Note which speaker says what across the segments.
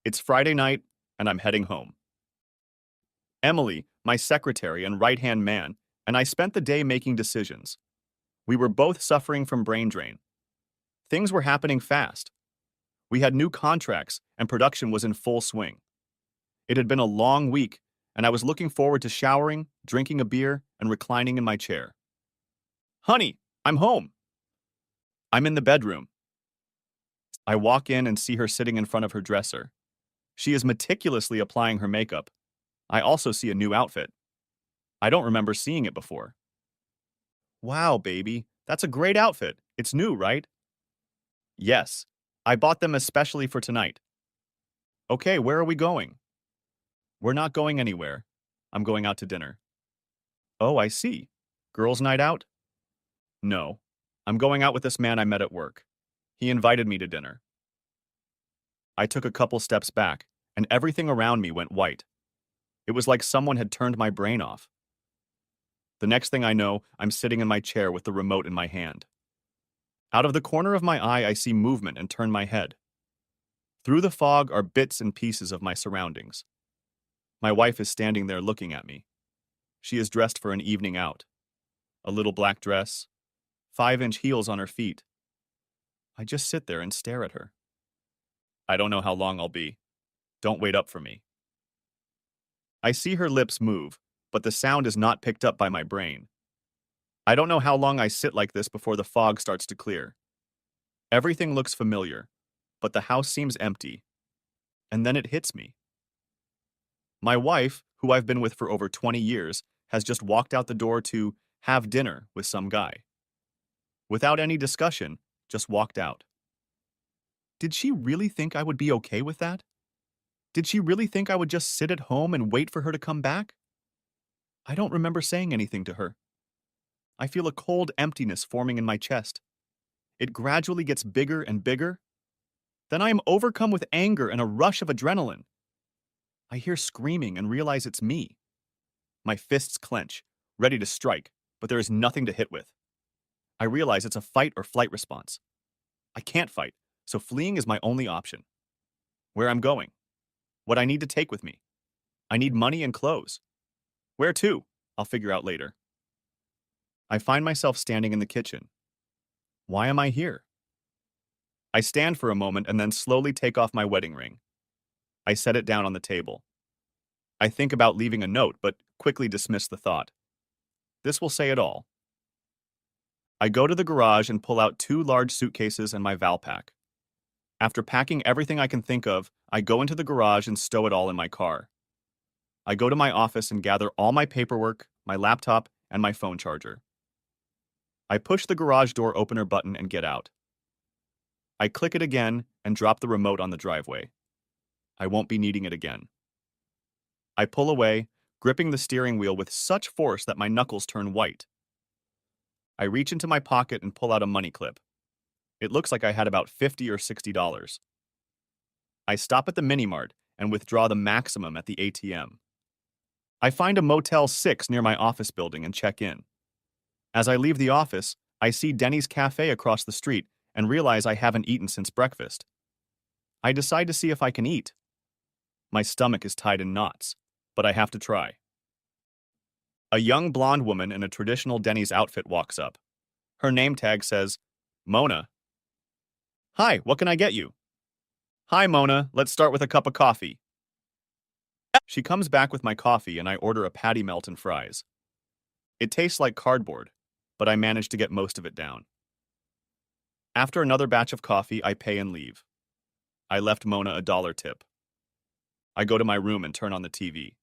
Speaker 1: It's Friday night, and I'm heading home. Emily, my secretary and right-hand man, and I spent the day making decisions. We were both suffering from brain drain. Things were happening fast. We had new contracts, and production was in full swing. It had been a long week, and I was looking forward to showering, drinking a beer, and reclining in my chair. Honey, I'm home. I'm in the bedroom. I walk in and see her sitting in front of her dresser. She is meticulously applying her makeup. I also see a new outfit. I don't remember seeing it before. Wow, baby, that's a great outfit. It's new, right? Yes. I bought them especially for tonight. Okay, where are we going? We're not going anywhere. I'm going out to dinner. Oh, I see. Girls' night out? No. I'm going out with this man I met at work. He invited me to dinner. I took a couple steps back, and everything around me went white. It was like someone had turned my brain off. The next thing I know, I'm sitting in my chair with the remote in my hand. Out of the corner of my eye, I see movement and turn my head. Through the fog are bits and pieces of my surroundings. My wife is standing there looking at me. She is dressed for an evening out. A little black dress, 5-inch heels on her feet. I just sit there and stare at her. I don't know how long I'll be. Don't wait up for me. I see her lips move, but the sound is not picked up by my brain. I don't know how long I sit like this before the fog starts to clear. Everything looks familiar, but the house seems empty. And then it hits me. My wife, who I've been with for over 20 years, has just walked out the door to have dinner with some guy. Without any discussion, just walked out. Did she really think I would be okay with that? Did she really think I would just sit at home and wait for her to come back? I don't remember saying anything to her. I feel a cold emptiness forming in my chest. It gradually gets bigger and bigger. Then I am overcome with anger and a rush of adrenaline. I hear screaming and realize it's me. My fists clench, ready to strike, but there is nothing to hit with. I realize it's a fight or flight response. I can't fight, so fleeing is my only option. Where I'm going. What I need to take with me. I need money and clothes. Where to? I'll figure out later. I find myself standing in the kitchen. Why am I here? I stand for a moment and then slowly take off my wedding ring. I set it down on the table. I think about leaving a note, but quickly dismiss the thought. This will say it all. I go to the garage and pull out 2 large suitcases and my Valpak. After packing everything I can think of, I go into the garage and stow it all in my car. I go to my office and gather all my paperwork, my laptop, and my phone charger. I push the garage door opener button and get out. I click it again and drop the remote on the driveway. I won't be needing it again. I pull away, gripping the steering wheel with such force that my knuckles turn white. I reach into my pocket and pull out a money clip. It looks like I had about $50 or $60. I stop at the mini-mart and withdraw the maximum at the ATM. I find a Motel 6 near my office building and check in. As I leave the office, I see Denny's Cafe across the street and realize I haven't eaten since breakfast. I decide to see if I can eat. My stomach is tied in knots, but I have to try. A young blonde woman in a traditional Denny's outfit walks up. Her name tag says, Mona. Hi, what can I get you? Hi, Mona, let's start with a cup of coffee. She comes back with my coffee and I order a patty melt and fries. It tastes like cardboard, but I manage to get most of it down. After another batch of coffee, I pay and leave. I left Mona a $1 tip. I go to my room and turn on the TV.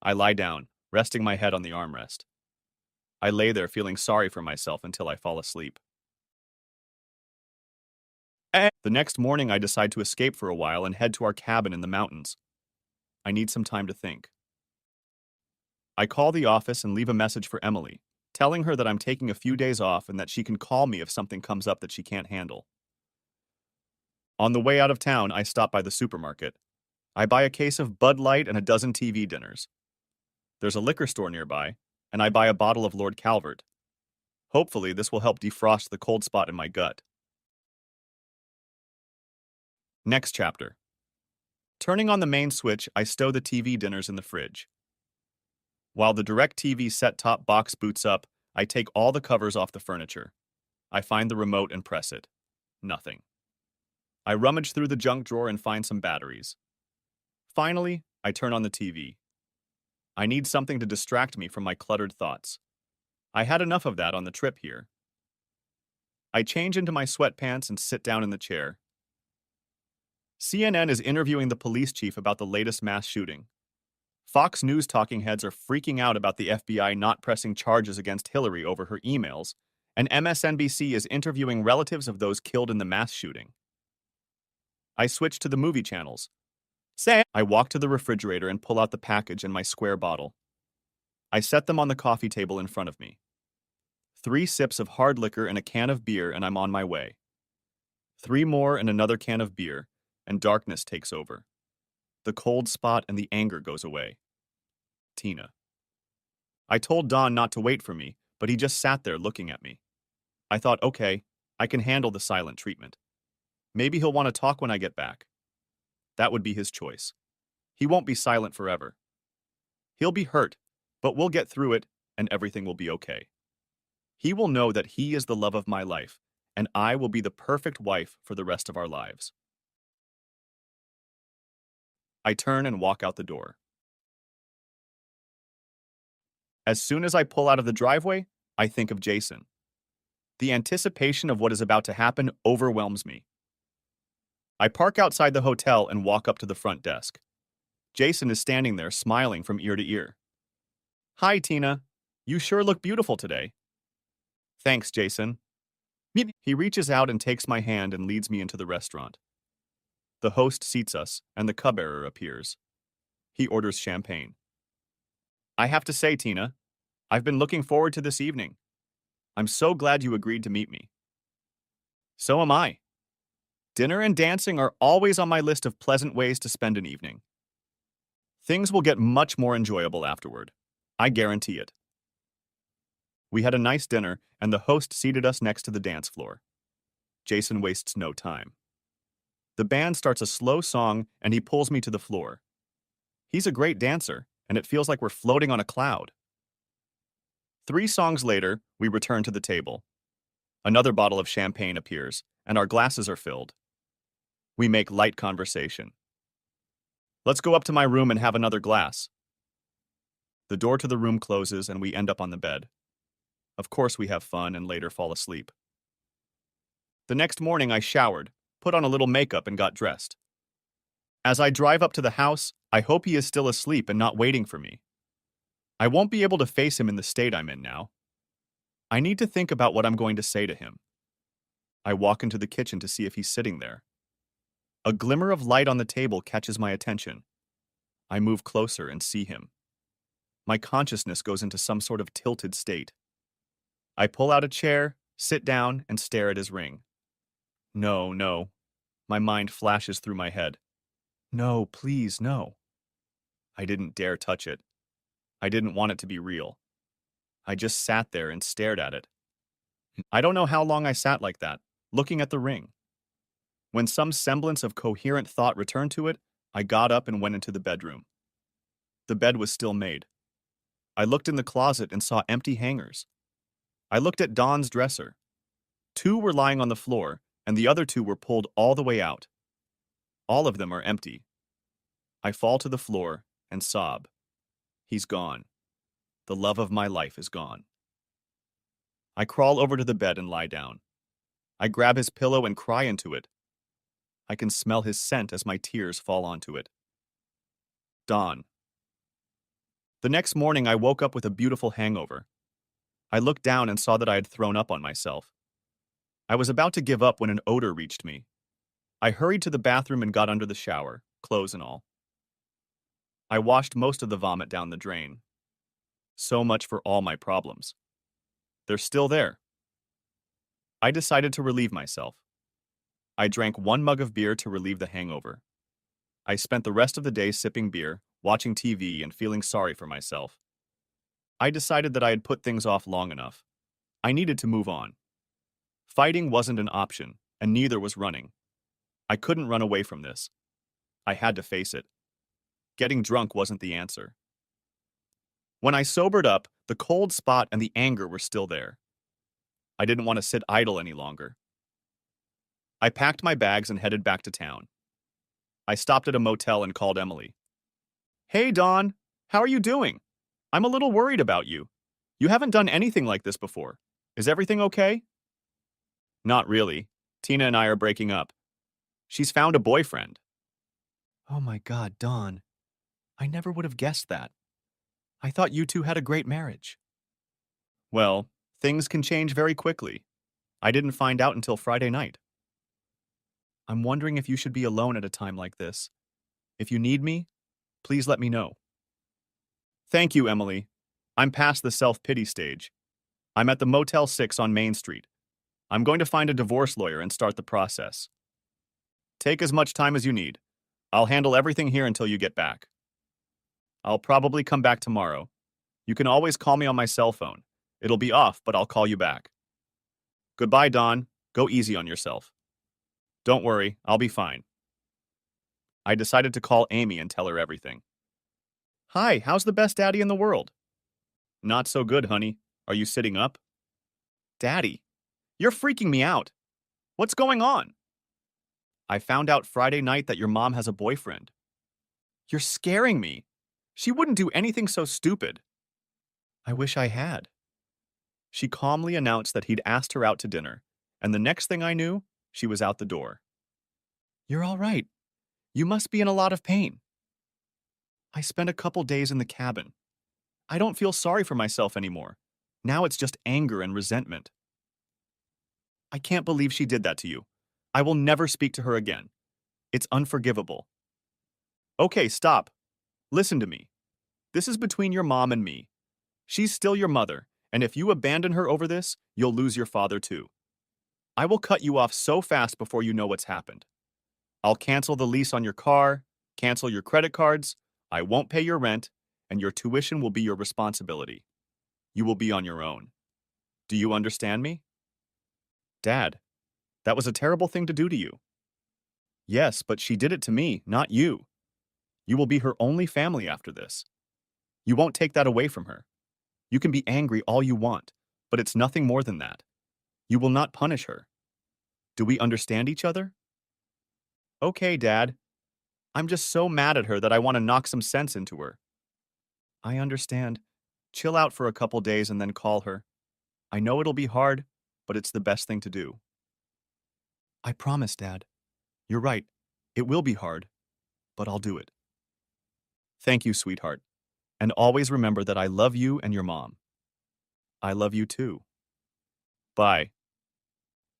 Speaker 1: I lie down, resting my head on the armrest. I lay there feeling sorry for myself until I fall asleep. The next morning, I decide to escape for a while and head to our cabin in the mountains. I need some time to think. I call the office and leave a message for Emily, telling her that I'm taking a few days off and that she can call me if something comes up that she can't handle. On the way out of town, I stop by the supermarket. I buy a case of Bud Light and a dozen TV dinners. There's a liquor store nearby, and I buy a bottle of Lord Calvert. Hopefully, this will help defrost the cold spot in my gut. Next chapter. Turning on the main switch, I stow the TV dinners in the fridge. While the DirecTV set-top box boots up, I take all the covers off the furniture. I find the remote and press it. Nothing. I rummage through the junk drawer and find some batteries. Finally, I turn on the TV. I need something to distract me from my cluttered thoughts. I had enough of that on the trip here. I change into my sweatpants and sit down in the chair. CNN is interviewing the police chief about the latest mass shooting. Fox News talking heads are freaking out about the FBI not pressing charges against Hillary over her emails, and MSNBC is interviewing relatives of those killed in the mass shooting. I switch to the movie channels. I walk to the refrigerator and pull out the package and my square bottle. I set them on the coffee table in front of me. 3 sips of hard liquor and a can of beer, and I'm on my way. 3 more and another can of beer, and darkness takes over. The cold spot and the anger goes away. Tina. I told Don not to wait for me, but he just sat there looking at me. I thought, okay, I can handle the silent treatment. Maybe he'll want to talk when I get back. That would be his choice. He won't be silent forever. He'll be hurt, but we'll get through it, and everything will be okay. He will know that he is the love of my life, and I will be the perfect wife for the rest of our lives. I turn and walk out the door. As soon as I pull out of the driveway, I think of Jason. The anticipation of what is about to happen overwhelms me. I park outside the hotel and walk up to the front desk. Jason is standing there smiling from ear to ear. Hi, Tina. You sure look beautiful today. Thanks, Jason. He reaches out and takes my hand and leads me into the restaurant. The host seats us, and the cupbearer appears. He orders champagne. I have to say, Tina, I've been looking forward to this evening. I'm so glad you agreed to meet me. So am I. Dinner and dancing are always on my list of pleasant ways to spend an evening. Things will get much more enjoyable afterward. I guarantee it. We had a nice dinner, and the host seated us next to the dance floor. Jason wastes no time. The band starts a slow song, and he pulls me to the floor. He's a great dancer, and it feels like we're floating on a cloud. 3 songs later, we return to the table. Another bottle of champagne appears, and our glasses are filled. We make light conversation. Let's go up to my room and have another glass. The door to the room closes, and we end up on the bed. Of course, we have fun and later fall asleep. The next morning, I showered, put on a little makeup, and got dressed. As I drive up to the house, I hope he is still asleep and not waiting for me. I won't be able to face him in the state I'm in now. I need to think about what I'm going to say to him. I walk into the kitchen to see if he's sitting there. A glimmer of light on the table catches my attention. I move closer and see him. My consciousness goes into some sort of tilted state. I pull out a chair, sit down, and stare at his ring. No, no. My mind flashes through my head. No, please, no. I didn't dare touch it. I didn't want it to be real. I just sat there and stared at it. I don't know how long I sat like that, looking at the ring. When some semblance of coherent thought returned to it, I got up and went into the bedroom. The bed was still made. I looked in the closet and saw empty hangers. I looked at Dawn's dresser. 2 were lying on the floor, and the other 2 were pulled all the way out. All of them are empty. I fall to the floor and sob. He's gone. The love of my life is gone. I crawl over to the bed and lie down. I grab his pillow and cry into it. I can smell his scent as my tears fall onto it. Dawn. The next morning, I woke up with a beautiful hangover. I looked down and saw that I had thrown up on myself. I was about to give up when an odor reached me. I hurried to the bathroom and got under the shower, clothes and all. I washed most of the vomit down the drain. So much for all my problems. They're still there. I decided to relieve myself. I drank 1 mug of beer to relieve the hangover. I spent the rest of the day sipping beer, watching TV, and feeling sorry for myself. I decided that I had put things off long enough. I needed to move on. Fighting wasn't an option, and neither was running. I couldn't run away from this. I had to face it. Getting drunk wasn't the answer. When I sobered up, the cold spot and the anger were still there. I didn't want to sit idle any longer. I packed my bags and headed back to town. I stopped at a motel and called Emily. Hey, Dawn. How are you doing? I'm a little worried about you. You haven't done anything like this before. Is everything okay? Not really. Tina and I are breaking up. She's found a boyfriend. Oh my God, Dawn. I never would have guessed that. I thought you two had a great marriage. Well, things can change very quickly. I didn't find out until Friday night. I'm wondering if you should be alone at a time like this. If you need me, please let me know. Thank you, Emily. I'm past the self-pity stage. I'm at the Motel 6 on Main Street. I'm going to find a divorce lawyer and start the process. Take as much time as you need. I'll handle everything here until you get back. I'll probably come back tomorrow. You can always call me on my cell phone. It'll be off, but I'll call you back. Goodbye, Dawn. Go easy on yourself. Don't worry, I'll be fine. I decided to call Amy and tell her everything. Hi, how's the best daddy in the world? Not so good, honey. Are you sitting up? Daddy, you're freaking me out. What's going on? I found out Friday night that your mom has a boyfriend. You're scaring me. She wouldn't do anything so stupid. I wish I had. She calmly announced that he'd asked her out to dinner, and the next thing I knew, she was out the door. You're all right. You must be in a lot of pain. I spent a couple days in the cabin. I don't feel sorry for myself anymore. Now it's just anger and resentment. I can't believe she did that to you. I will never speak to her again. It's unforgivable. Okay, stop. Listen to me. This is between your mom and me. She's still your mother, and if you abandon her over this, you'll lose your father too. I will cut you off so fast before you know what's happened. I'll cancel the lease on your car, cancel your credit cards, I won't pay your rent, and your tuition will be your responsibility. You will be on your own. Do you understand me? Dad, that was a terrible thing to do to you. Yes, but she did it to me, not you. You will be her only family after this. You won't take that away from her. You can be angry all you want, but it's nothing more than that. You will not punish her. Do we understand each other? Okay, Dad. I'm just so mad at her that I want to knock some sense into her. I understand. Chill out for a couple days and then call her. I know it'll be hard, but it's the best thing to do. I promise, Dad. You're right. It will be hard, but I'll do it. Thank you, sweetheart. And always remember that I love you and your mom. I love you too. Bye.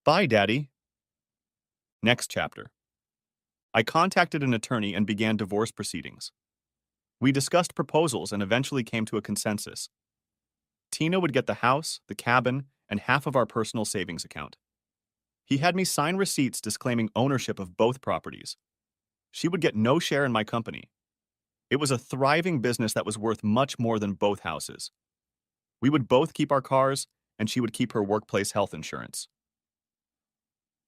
Speaker 1: Bye, Daddy. Next chapter. I contacted an attorney and began divorce proceedings. We discussed proposals and eventually came to a consensus. Tina would get the house, the cabin, and half of our personal savings account. He had me sign receipts disclaiming ownership of both properties. She would get no share in my company. It was a thriving business that was worth much more than both houses. We would both keep our cars, and she would keep her workplace health insurance.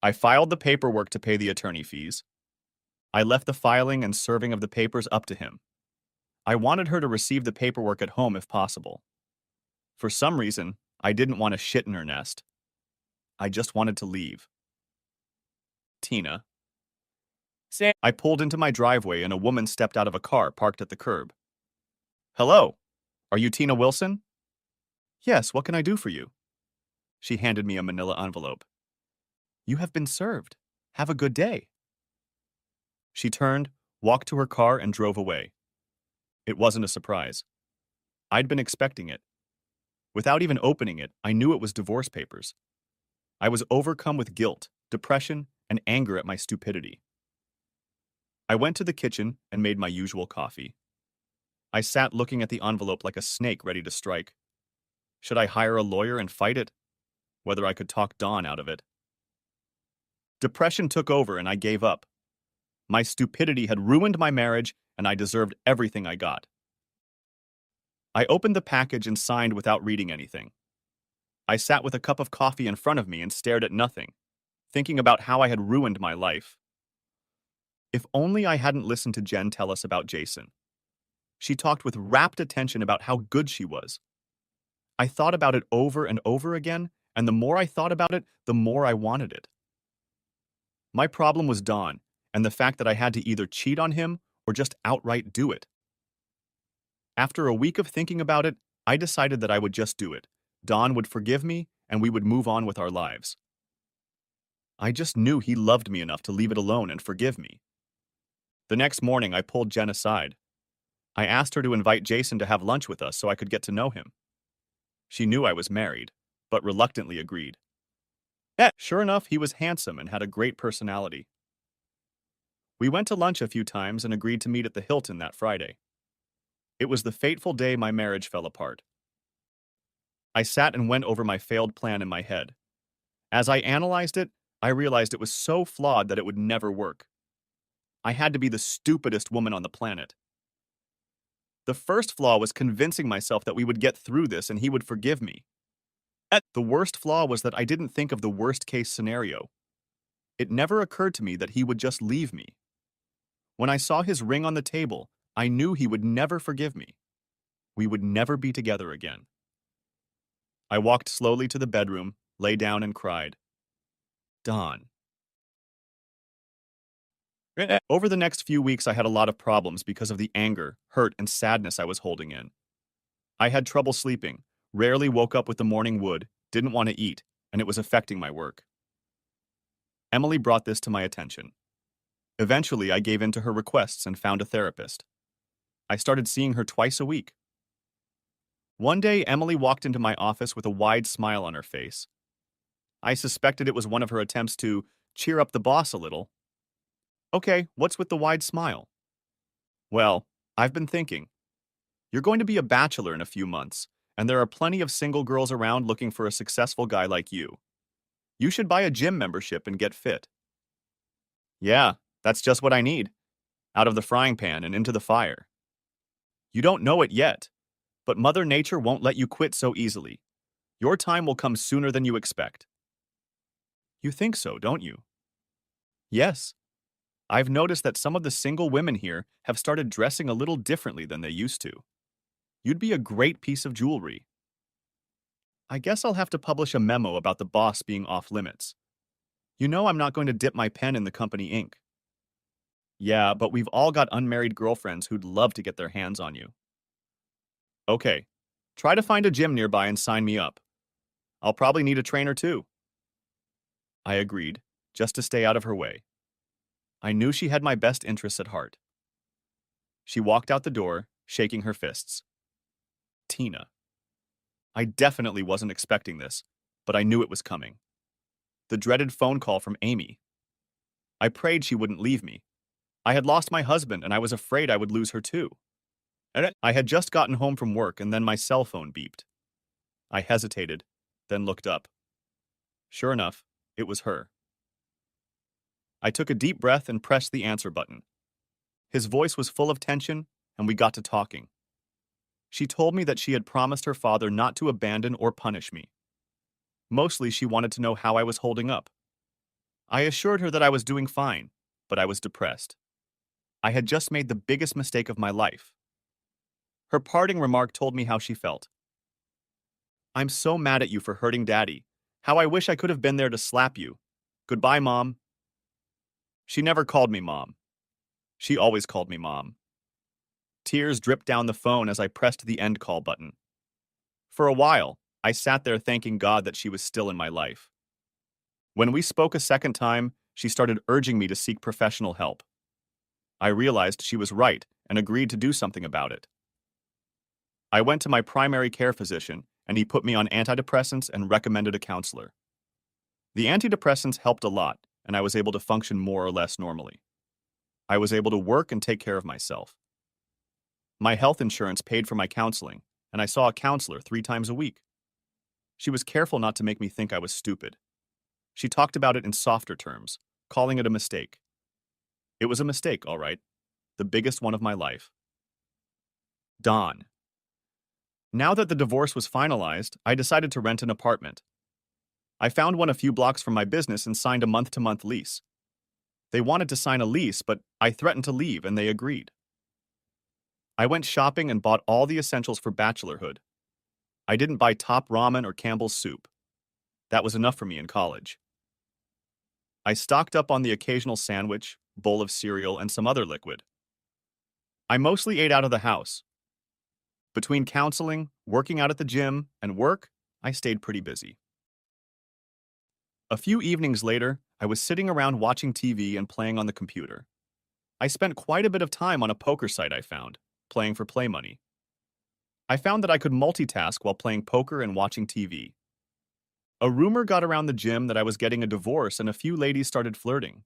Speaker 1: I filed the paperwork to pay the attorney fees. I left the filing and serving of the papers up to him. I wanted her to receive the paperwork at home if possible. For some reason, I didn't want to shit in her nest. I just wanted to leave. Tina. I pulled into my driveway and a woman stepped out of a car parked at the curb. Hello, are you Tina Wilson? Yes, what can I do for you? She handed me a manila envelope. You have been served. Have a good day. She turned, walked to her car, and drove away. It wasn't a surprise. I'd been expecting it. Without even opening it, I knew it was divorce papers. I was overcome with guilt, depression, and anger at my stupidity. I went to the kitchen and made my usual coffee. I sat looking at the envelope like a snake ready to strike. Should I hire a lawyer and fight it? Whether I could talk Dawn out of it. Depression took over and I gave up. My stupidity had ruined my marriage and I deserved everything I got. I opened the package and signed without reading anything. I sat with a cup of coffee in front of me and stared at nothing, thinking about how I had ruined my life. If only I hadn't listened to Jen tell us about Jason. She talked with rapt attention about how good she was. I thought about it over and over again, and the more I thought about it, the more I wanted it. My problem was Don, and the fact that I had to either cheat on him or just outright do it. After a week of thinking about it, I decided that I would just do it. Don would forgive me, and we would move on with our lives. I just knew he loved me enough to leave it alone and forgive me. The next morning, I pulled Jen aside. I asked her to invite Jason to have lunch with us so I could get to know him. She knew I was married, but reluctantly agreed. Sure enough, he was handsome and had a great personality. We went to lunch a few times and agreed to meet at the Hilton that Friday. It was the fateful day my marriage fell apart. I sat and went over my failed plan in my head. As I analyzed it, I realized it was so flawed that it would never work. I had to be the stupidest woman on the planet. The first flaw was convincing myself that we would get through this and he would forgive me. The worst flaw was that I didn't think of the worst case scenario. It never occurred to me that he would just leave me. When I saw his ring on the table, I knew he would never forgive me. We would never be together again. I walked slowly to the bedroom, lay down and cried. Don. Over the next few weeks, I had a lot of problems because of the anger, hurt, and sadness I was holding in. I had trouble sleeping, rarely woke up with the morning wood, didn't want to eat, and it was affecting my work. Emily brought this to my attention. Eventually, I gave in to her requests and found a therapist. I started seeing her twice a week. One day, Emily walked into my office with a wide smile on her face. I suspected it was one of her attempts to cheer up the boss a little. Okay, what's with the wide smile? Well, I've been thinking. You're going to be a bachelor in a few months, and there are plenty of single girls around looking for a successful guy like you. You should buy a gym membership and get fit. Yeah, that's just what I need. Out of the frying pan and into the fire. You don't know it yet, but Mother Nature won't let you quit so easily. Your time will come sooner than you expect. You think so, don't you? Yes. I've noticed that some of the single women here have started dressing a little differently than they used to. You'd be a great piece of jewelry. I guess I'll have to publish a memo about the boss being off limits. You know I'm not going to dip my pen in the company ink. Yeah, but we've all got unmarried girlfriends who'd love to get their hands on you. Okay, try to find a gym nearby and sign me up. I'll probably need a trainer too. I agreed, just to stay out of her way. I knew she had my best interests at heart. She walked out the door, shaking her fists. Tina. I definitely wasn't expecting this, but I knew it was coming. The dreaded phone call from Amy. I prayed she wouldn't leave me. I had lost my husband and I was afraid I would lose her too. I had just gotten home from work and then my cell phone beeped. I hesitated, then looked up. Sure enough, it was her. I took a deep breath and pressed the answer button. His voice was full of tension, and we got to talking. She told me that she had promised her father not to abandon or punish me. Mostly, she wanted to know how I was holding up. I assured her that I was doing fine, but I was depressed. I had just made the biggest mistake of my life. Her parting remark told me how she felt. I'm so mad at you for hurting Daddy. How I wish I could have been there to slap you. Goodbye, Mom. She never called me Mom. She always called me Mom. Tears dripped down the phone as I pressed the end call button. For a while, I sat there thanking God that she was still in my life. When we spoke a second time, she started urging me to seek professional help. I realized she was right and agreed to do something about it. I went to my primary care physician, and he put me on antidepressants and recommended a counselor. The antidepressants helped a lot, and I was able to function more or less normally. I was able to work and take care of myself. My health insurance paid for my counseling, and I saw a counselor 3 times a week. She was careful not to make me think I was stupid. She talked about it in softer terms, calling it a mistake. It was a mistake, all right. The biggest one of my life. Dawn. Now that the divorce was finalized, I decided to rent an apartment. I found one a few blocks from my business and signed a month-to-month lease. They wanted to sign a lease, but I threatened to leave and they agreed. I went shopping and bought all the essentials for bachelorhood. I didn't buy top ramen or Campbell's soup. That was enough for me in college. I stocked up on the occasional sandwich, bowl of cereal, and some other liquid. I mostly ate out of the house. Between counseling, working out at the gym, and work, I stayed pretty busy. A few evenings later, I was sitting around watching TV and playing on the computer. I spent quite a bit of time on a poker site I found, playing for play money. I found that I could multitask while playing poker and watching TV. A rumor got around the gym that I was getting a divorce and a few ladies started flirting.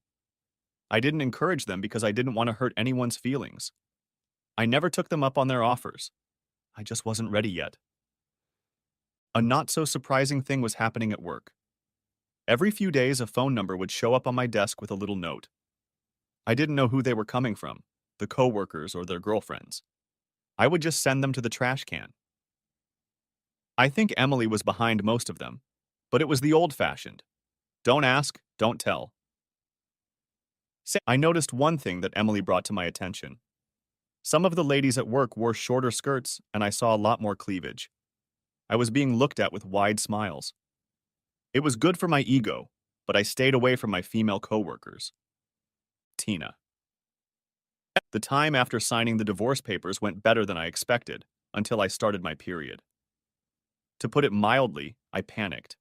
Speaker 1: I didn't encourage them because I didn't want to hurt anyone's feelings. I never took them up on their offers. I just wasn't ready yet. A not so surprising thing was happening at work. Every few days, a phone number would show up on my desk with a little note. I didn't know who they were coming from, the coworkers or their girlfriends. I would just send them to the trash can. I think Emily was behind most of them, but it was the old-fashioned. Don't ask, don't tell. I noticed one thing that Emily brought to my attention. Some of the ladies at work wore shorter skirts, and I saw a lot more cleavage. I was being looked at with wide smiles. It was good for my ego, but I stayed away from my female coworkers. Tina. The time after signing the divorce papers went better than I expected, until I started my period. To put it mildly, I panicked.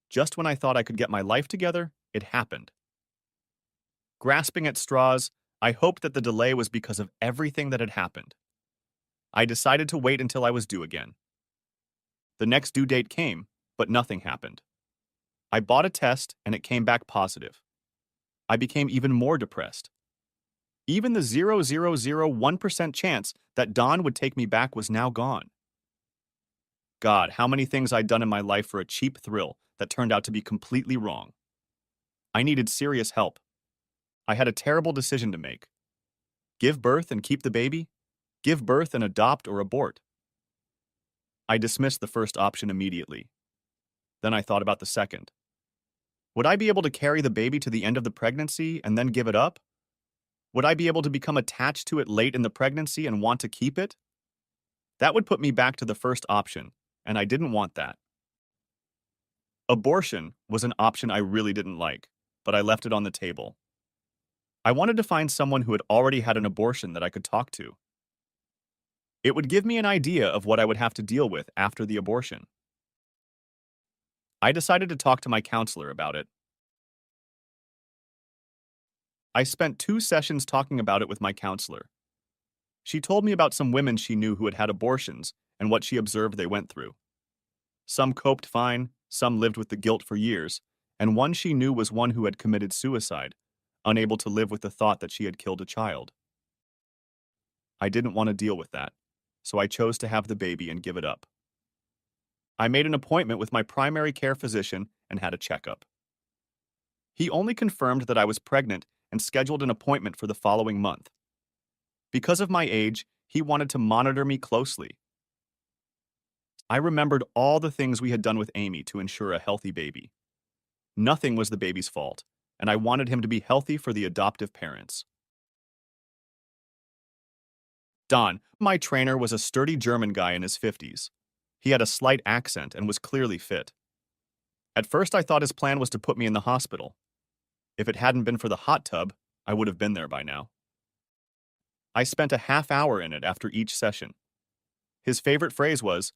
Speaker 1: Just when I thought I could get my life together, it happened. Grasping at straws, I hoped that the delay was because of everything that had happened. I decided to wait until I was due again. The next due date came, but nothing happened. I bought a test and it came back positive. I became even more depressed. Even the 0.001% chance that Dawn would take me back was now gone. God, how many things I'd done in my life for a cheap thrill that turned out to be completely wrong. I needed serious help. I had a terrible decision to make. Give birth and keep the baby? Give birth and adopt or abort? I dismissed the first option immediately. Then I thought about the second. Would I be able to carry the baby to the end of the pregnancy and then give it up? Would I be able to become attached to it late in the pregnancy and want to keep it? That would put me back to the first option, and I didn't want that. Abortion was an option I really didn't like, but I left it on the table. I wanted to find someone who had already had an abortion that I could talk to. It would give me an idea of what I would have to deal with after the abortion. I decided to talk to my counselor about it. I spent 2 sessions talking about it with my counselor. She told me about some women she knew who had had abortions and what she observed they went through. Some coped fine, some lived with the guilt for years, and one she knew was one who had committed suicide, unable to live with the thought that she had killed a child. I didn't want to deal with that, so I chose to have the baby and give it up. I made an appointment with my primary care physician and had a checkup. He only confirmed that I was pregnant and scheduled an appointment for the following month. Because of my age, he wanted to monitor me closely. I remembered all the things we had done with Amy to ensure a healthy baby. Nothing was the baby's fault, and I wanted him to be healthy for the adoptive parents. Don, my trainer, was a sturdy German guy in his 50s. He had a slight accent and was clearly fit. At first, I thought his plan was to put me in the hospital. If it hadn't been for the hot tub, I would have been there by now. I spent a half hour in it after each session. His favorite phrase was,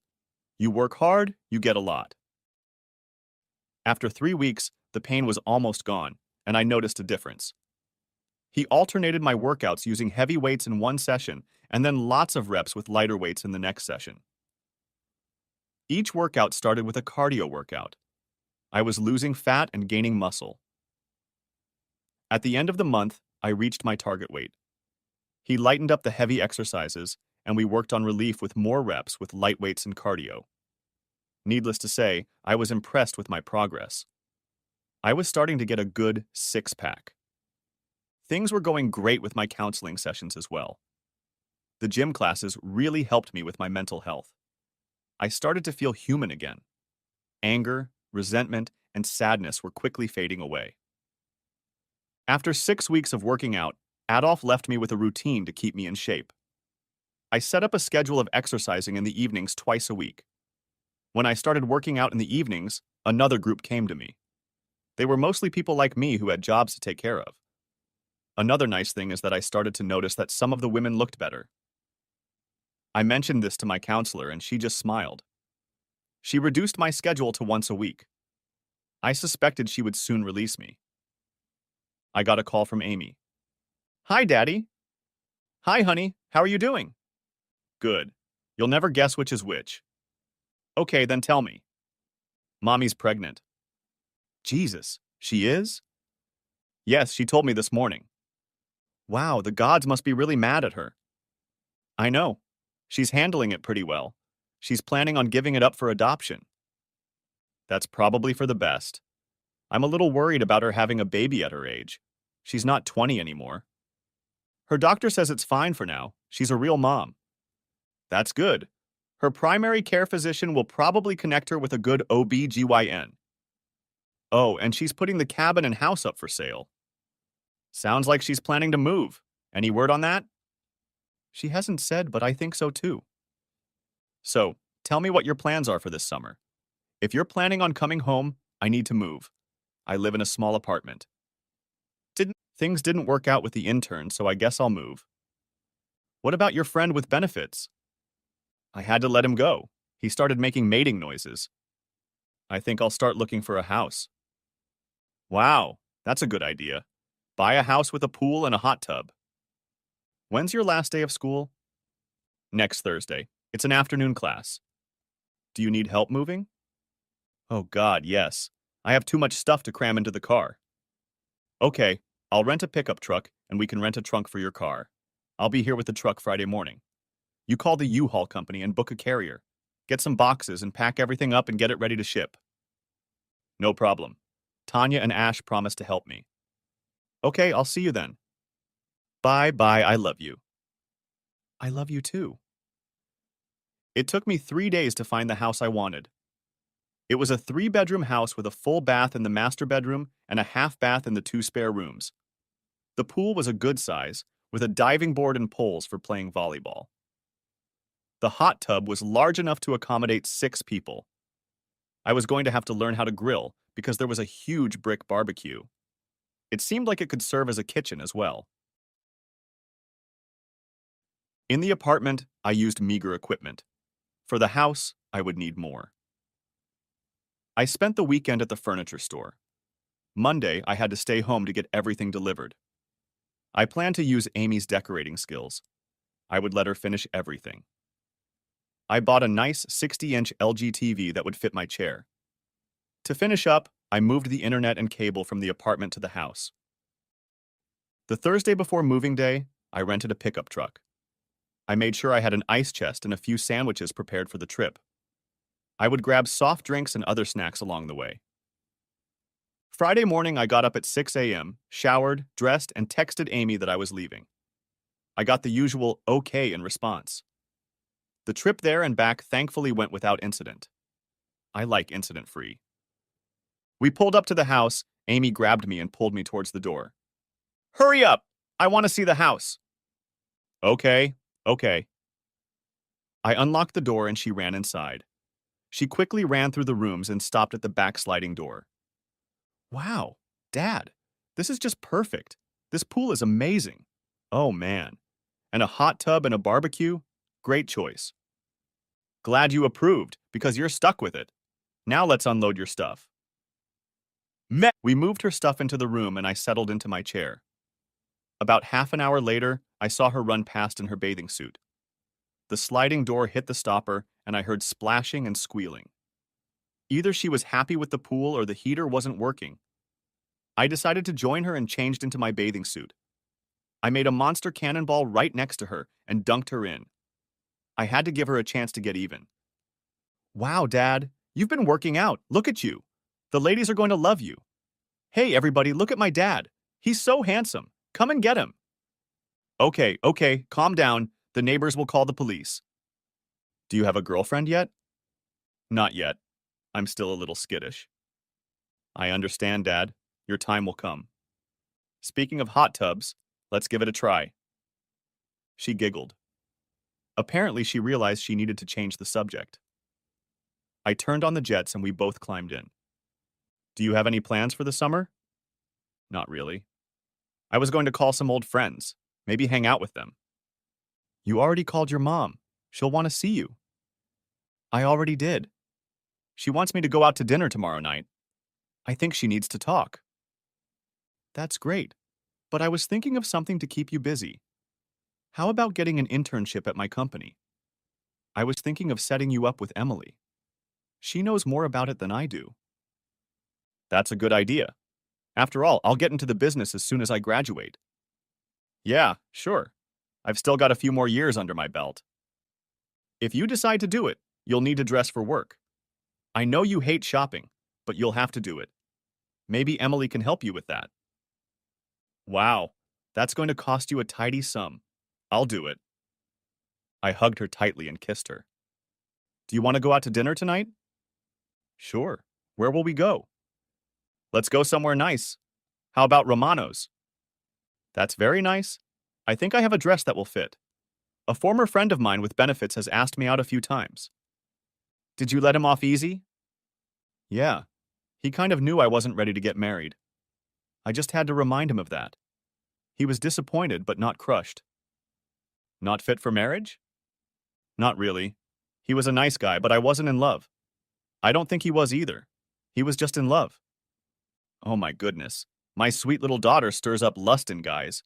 Speaker 1: "You work hard, you get a lot." After 3 weeks, the pain was almost gone, and I noticed a difference. He alternated my workouts using heavy weights in one session and then lots of reps with lighter weights in the next session. Each workout started with a cardio workout. I was losing fat and gaining muscle. At the end of the month, I reached my target weight. He lightened up the heavy exercises, and we worked on relief with more reps with light weights and cardio. Needless to say, I was impressed with my progress. I was starting to get a good six-pack. Things were going great with my counseling sessions as well. The gym classes really helped me with my mental health. I started to feel human again. Anger, resentment, and sadness were quickly fading away. After 6 weeks of working out, Adolf left me with a routine to keep me in shape. I set up a schedule of exercising in the evenings twice a week. When I started working out in the evenings, another group came to me. They were mostly people like me who had jobs to take care of. Another nice thing is that I started to notice that some of the women looked better. I mentioned this to my counselor and she just smiled. She reduced my schedule to once a week. I suspected she would soon release me. I got a call from Amy. Hi, Daddy. Hi, honey. How are you doing? Good. You'll never guess which is which. Okay, then tell me. Mommy's pregnant. Jesus, she is? Yes, she told me this morning. Wow, the gods must be really mad at her. I know. She's handling it pretty well. She's planning on giving it up for adoption. That's probably for the best. I'm a little worried about her having a baby at her age. She's not 20 anymore. Her doctor says it's fine for now. She's a real mom. That's good. Her primary care physician will probably connect her with a good OB/GYN. Oh, and she's putting the cabin and house up for sale. Sounds like she's planning to move. Any word on that? She hasn't said, but I think so too. So, tell me what your plans are for this summer. If you're planning on coming home, I need to move. I live in a small apartment. Things didn't work out with the intern, so I guess I'll move. What about your friend with benefits? I had to let him go. He started making mating noises. I think I'll start looking for a house. Wow, that's a good idea. Buy a house with a pool and a hot tub. When's your last day of school? Next Thursday. It's an afternoon class. Do you need help moving? Oh God, yes. I have too much stuff to cram into the car. Okay, I'll rent a pickup truck and we can rent a trunk for your car. I'll be here with the truck Friday morning. You call the U-Haul company and book a carrier. Get some boxes and pack everything up and get it ready to ship. No problem. Tanya and Ash promised to help me. Okay, I'll see you then. Bye, I love you. I love you too. It took me 3 days to find the house I wanted. It was a 3-bedroom house with a full bath in the master bedroom and a half bath in the 2 spare rooms. The pool was a good size, with a diving board and poles for playing volleyball. The hot tub was large enough to accommodate 6 people. I was going to have to learn how to grill because there was a huge brick barbecue. It seemed like it could serve as a kitchen as well. In the apartment, I used meager equipment. For the house, I would need more. I spent the weekend at the furniture store. Monday, I had to stay home to get everything delivered. I planned to use Amy's decorating skills. I would let her finish everything. I bought a nice 60-inch LG TV that would fit my chair. To finish up, I moved the internet and cable from the apartment to the house. The Thursday before moving day, I rented a pickup truck. I made sure I had an ice chest and a few sandwiches prepared for the trip. I would grab soft drinks and other snacks along the way. Friday morning, I got up at 6 a.m., showered, dressed, and texted Amy that I was leaving. I got the usual okay in response. The trip there and back thankfully went without incident. I like incident-free. We pulled up to the house. Amy grabbed me and pulled me towards the door. Hurry up! I want to see the house. Okay. I unlocked the door and she ran inside. She quickly ran through the rooms and stopped at the back sliding door. Wow, Dad, this is just perfect. This pool is amazing. Oh man. And a hot tub and a barbecue? Great choice. Glad you approved, because you're stuck with it. Now let's unload your stuff. We moved her stuff into the room and I settled into my chair. About half an hour later, I saw her run past in her bathing suit. The sliding door hit the stopper and I heard splashing and squealing. Either she was happy with the pool or the heater wasn't working. I decided to join her and changed into my bathing suit. I made a monster cannonball right next to her and dunked her in. I had to give her a chance to get even. Wow, Dad, you've been working out. Look at you. The ladies are going to love you. Hey, everybody, look at my dad. He's so handsome. Come and get him. Okay, calm down. The neighbors will call the police. Do you have a girlfriend yet? Not yet. I'm still a little skittish. I understand, Dad. Your time will come. Speaking of hot tubs, let's give it a try. She giggled. Apparently, she realized she needed to change the subject. I turned on the jets and we both climbed in. Do you have any plans for the summer? Not really. I was going to call some old friends, maybe hang out with them. You already called your mom. She'll want to see you. I already did. She wants me to go out to dinner tomorrow night. I think she needs to talk. That's great, but I was thinking of something to keep you busy. How about getting an internship at my company? I was thinking of setting you up with Emily. She knows more about it than I do. That's a good idea. After all, I'll get into the business as soon as I graduate. Yeah, sure. I've still got a few more years under my belt. If you decide to do it, you'll need to dress for work. I know you hate shopping, but you'll have to do it. Maybe Emily can help you with that. Wow, that's going to cost you a tidy sum. I'll do it. I hugged her tightly and kissed her. Do you want to go out to dinner tonight? Sure. Where will we go? Let's go somewhere nice. How about Romano's? That's very nice. I think I have a dress that will fit. A former friend of mine with benefits has asked me out a few times. Did you let him off easy? Yeah. He kind of knew I wasn't ready to get married. I just had to remind him of that. He was disappointed but not crushed. Not fit for marriage? Not really. He was a nice guy, but I wasn't in love. I don't think he was either. He was just in love. Oh my goodness. My sweet little daughter stirs up lust in guys.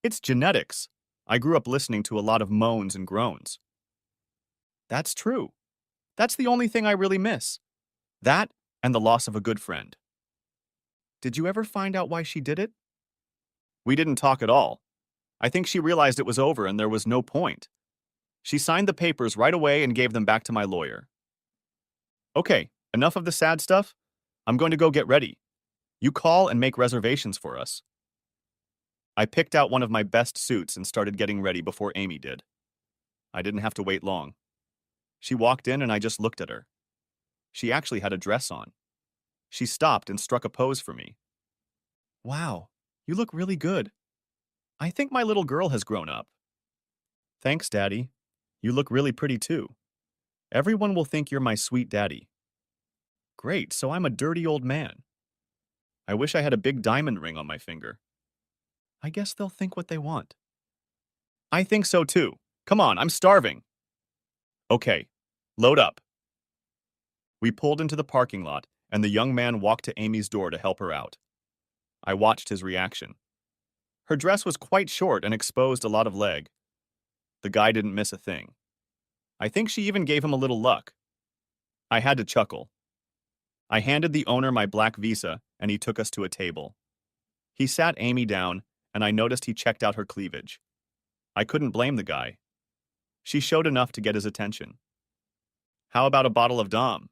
Speaker 1: It's genetics. I grew up listening to a lot of moans and groans. That's true. That's the only thing I really miss. That and the loss of a good friend. Did you ever find out why she did it? We didn't talk at all. I think she realized it was over and there was no point. She signed the papers right away and gave them back to my lawyer. Okay, enough of the sad stuff. I'm going to go get ready. You call and make reservations for us. I picked out one of my best suits and started getting ready before Amy did. I didn't have to wait long. She walked in and I just looked at her. She actually had a dress on. She stopped and struck a pose for me. Wow, you look really good. I think my little girl has grown up. Thanks, Daddy. You look really pretty too. Everyone will think you're my sweet daddy. Great, so I'm a dirty old man. I wish I had a big diamond ring on my finger. I guess they'll think what they want. I think so too. Come on, I'm starving. Okay, load up. We pulled into the parking lot, and the young man walked to Amy's door to help her out. I watched his reaction. Her dress was quite short and exposed a lot of leg. The guy didn't miss a thing. I think she even gave him a little luck. I had to chuckle. I handed the owner my black Visa, and he took us to a table. He sat Amy down, and I noticed he checked out her cleavage. I couldn't blame the guy. She showed enough to get his attention. How about a bottle of Dom?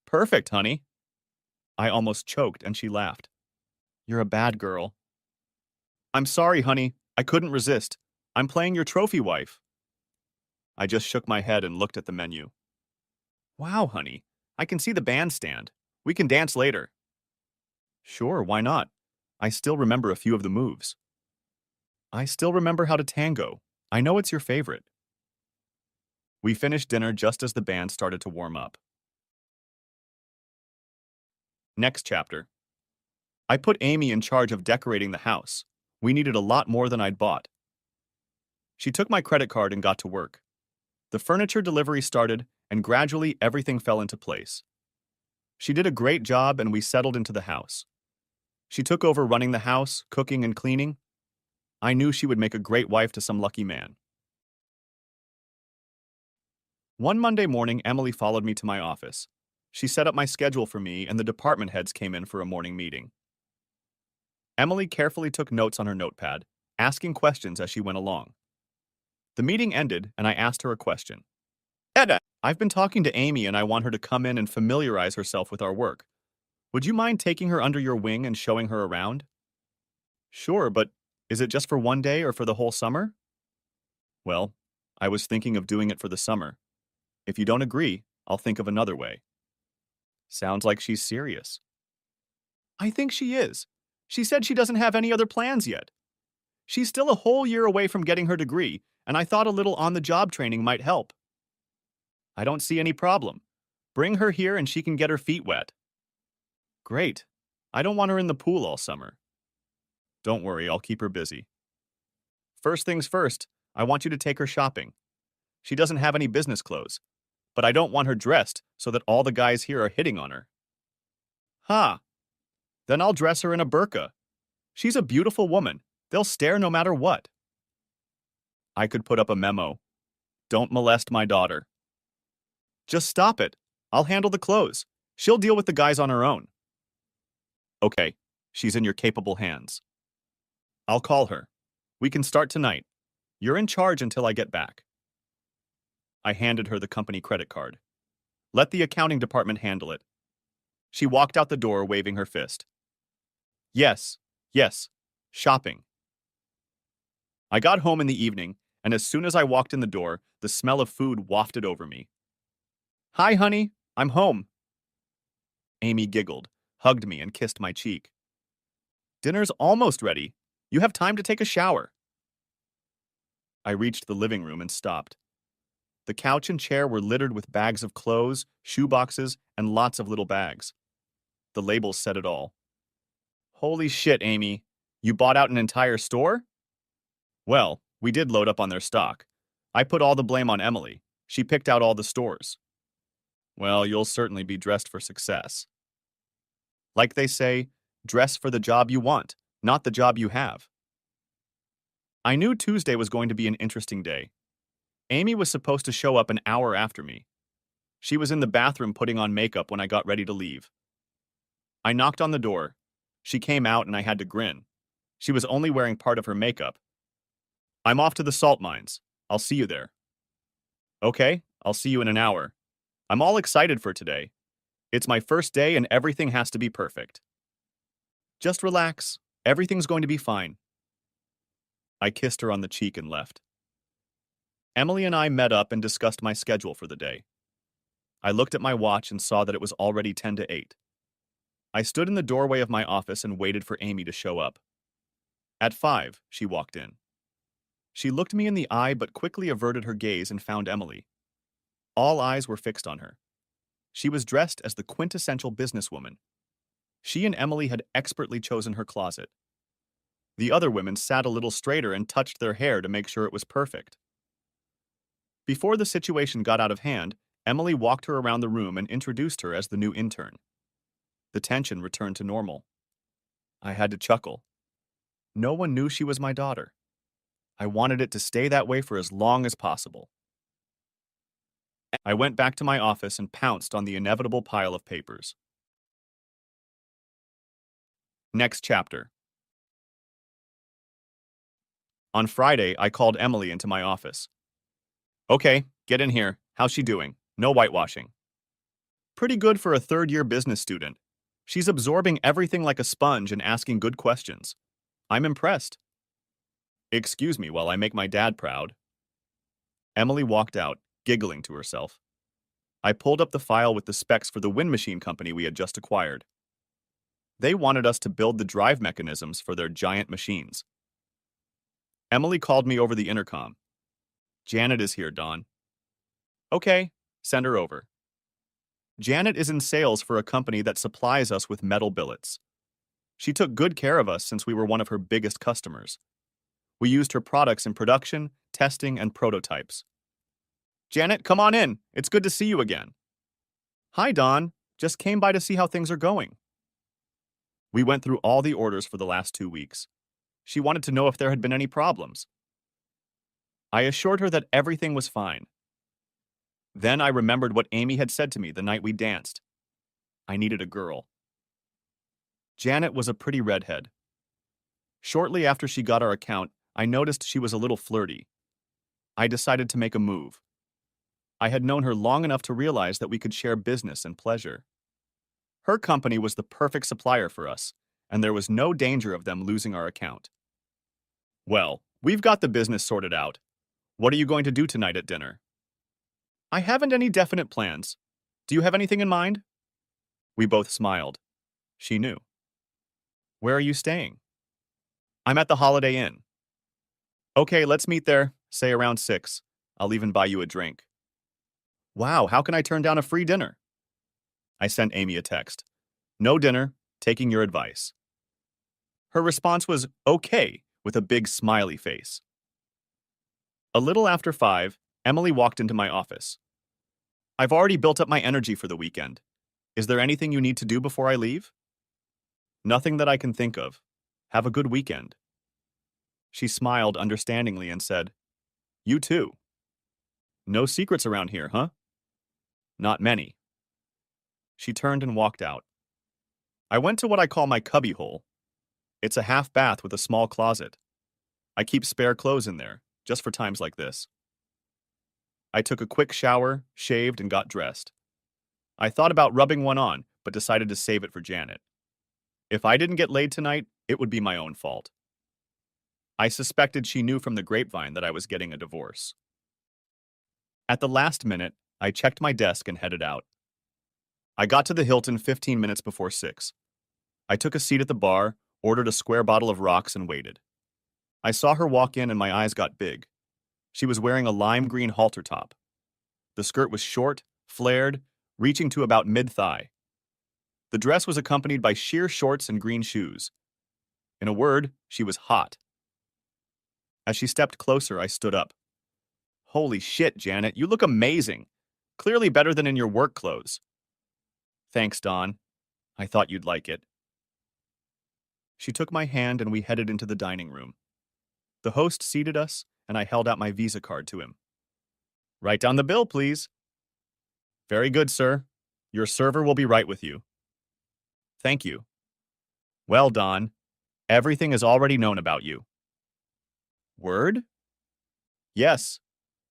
Speaker 1: Perfect, honey. I almost choked, and she laughed. You're a bad girl. I'm sorry, honey. I couldn't resist. I'm playing your trophy wife. I just shook my head and looked at the menu. Wow, honey. I can see the bandstand. We can dance later. Sure, why not? I still remember a few of the moves. I still remember how to tango. I know it's your favorite. We finished dinner just as the band started to warm up. Next chapter. I put Amy in charge of decorating the house. We needed a lot more than I'd bought. She took my credit card and got to work. The furniture delivery started, and gradually everything fell into place. She did a great job and we settled into the house. She took over running the house, cooking and cleaning. I knew she would make a great wife to some lucky man. One Monday morning, Emily followed me to my office. She set up my schedule for me and the department heads came in for a morning meeting. Emily carefully took notes on her notepad, asking questions as she went along. The meeting ended and I asked her a question. Edda, I've been talking to Amy and I want her to come in and familiarize herself with our work. Would you mind taking her under your wing and showing her around? Sure, but is it just for one day or for the whole summer? Well, I was thinking of doing it for the summer. If you don't agree, I'll think of another way. Sounds like she's serious. I think she is. She said she doesn't have any other plans yet. She's still a whole year away from getting her degree, and I thought a little on-the-job training might help. I don't see any problem. Bring her here and she can get her feet wet. Great. I don't want her in the pool all summer. Don't worry, I'll keep her busy. First things first, I want you to take her shopping. She doesn't have any business clothes, but I don't want her dressed so that all the guys here are hitting on her. Ha! Then I'll dress her in a burqa. She's a beautiful woman. They'll stare no matter what. I could put up a memo. Don't molest my daughter. Just stop it. I'll handle the clothes. She'll deal with the guys on her own. Okay, she's in your capable hands. I'll call her. We can start tonight. You're in charge until I get back. I handed her the company credit card. Let the accounting department handle it. She walked out the door waving her fist. Yes, shopping. I got home in the evening, and as soon as I walked in the door, the smell of food wafted over me. Hi, honey, I'm home. Amy giggled, hugged me, and kissed my cheek. Dinner's almost ready. You have time to take a shower. I reached the living room and stopped. The couch and chair were littered with bags of clothes, shoe boxes, and lots of little bags. The labels said it all. Holy shit, Amy. You bought out an entire store? Well, we did load up on their stock. I put all the blame on Emily. She picked out all the stores. Well, you'll certainly be dressed for success. Like they say, dress for the job you want, not the job you have. I knew Tuesday was going to be an interesting day. Amy was supposed to show up an hour after me. She was in the bathroom putting on makeup when I got ready to leave. I knocked on the door. She came out and I had to grin. She was only wearing part of her makeup. I'm off to the salt mines. I'll see you there. Okay, I'll see you in an hour. I'm all excited for today. It's my first day and everything has to be perfect. Just relax. Everything's going to be fine. I kissed her on the cheek and left. Emily and I met up and discussed my schedule for the day. I looked at my watch and saw that it was already 10 to 8. I stood in the doorway of my office and waited for Amy to show up. At 5, she walked in. She looked me in the eye but quickly averted her gaze and found Emily. All eyes were fixed on her. She was dressed as the quintessential businesswoman. She and Emily had expertly chosen her closet. The other women sat a little straighter and touched their hair to make sure it was perfect. Before the situation got out of hand, Emily walked her around the room and introduced her as the new intern. The tension returned to normal. I had to chuckle. No one knew she was my daughter. I wanted it to stay that way for as long as possible. I went back to my office and pounced on the inevitable pile of papers. Next chapter. On Friday, I called Emily into my office. Okay, get in here. How's she doing? No whitewashing. Pretty good for a third-year business student. She's absorbing everything like a sponge and asking good questions. I'm impressed. Excuse me while I make my dad proud. Emily walked out, giggling to herself. I pulled up the file with the specs for the wind machine company we had just acquired. They wanted us to build the drive mechanisms for their giant machines. Emily called me over the intercom. Janet is here, Dawn. Okay, send her over. Janet is in sales for a company that supplies us with metal billets. She took good care of us since we were one of her biggest customers. We used her products in production, testing, and prototypes. Janet, come on in. It's good to see you again. Hi, Dawn. Just came by to see how things are going. We went through all the orders for the last 2 weeks. She wanted to know if there had been any problems. I assured her that everything was fine. Then I remembered what Amy had said to me the night we danced. I needed a girl. Janet was a pretty redhead. Shortly after she got our account, I noticed she was a little flirty. I decided to make a move. I had known her long enough to realize that we could share business and pleasure. Her company was the perfect supplier for us, and there was no danger of them losing our account. Well, we've got the business sorted out. What are you going to do tonight at dinner? I haven't any definite plans. Do you have anything in mind? We both smiled. She knew. Where are you staying? I'm at the Holiday Inn. Okay, let's meet there, say around 6. I'll even buy you a drink. Wow, how can I turn down a free dinner? I sent Amy a text. No dinner, taking your advice. Her response was okay, with a big smiley face. A little after 5, Emily walked into my office. I've already built up my energy for the weekend. Is there anything you need to do before I leave? Nothing that I can think of. Have a good weekend. She smiled understandingly and said, You too. No secrets around here, huh? Not many. She turned and walked out. I went to what I call my cubby hole. It's a half bath with a small closet. I keep spare clothes in there, just for times like this. I took a quick shower, shaved, and got dressed. I thought about rubbing one on, but decided to save it for Janet. If I didn't get laid tonight, it would be my own fault. I suspected she knew from the grapevine that I was getting a divorce. At the last minute, I checked my desk and headed out. I got to the Hilton 15 minutes before 6. I took a seat at the bar, ordered a square bottle of rocks, and waited. I saw her walk in and my eyes got big. She was wearing a lime green halter top. The skirt was short, flared, reaching to about mid-thigh. The dress was accompanied by sheer shorts and green shoes. In a word, she was hot. As she stepped closer, I stood up. Holy shit, Janet, you look amazing. Clearly better than in your work clothes. Thanks, Dawn. I thought you'd like it. She took my hand and we headed into the dining room. The host seated us, and I held out my Visa card to him. Write down the bill, please. Very good, sir. Your server will be right with you. Thank you. Well, Dawn, everything is already known about you. Word? Yes.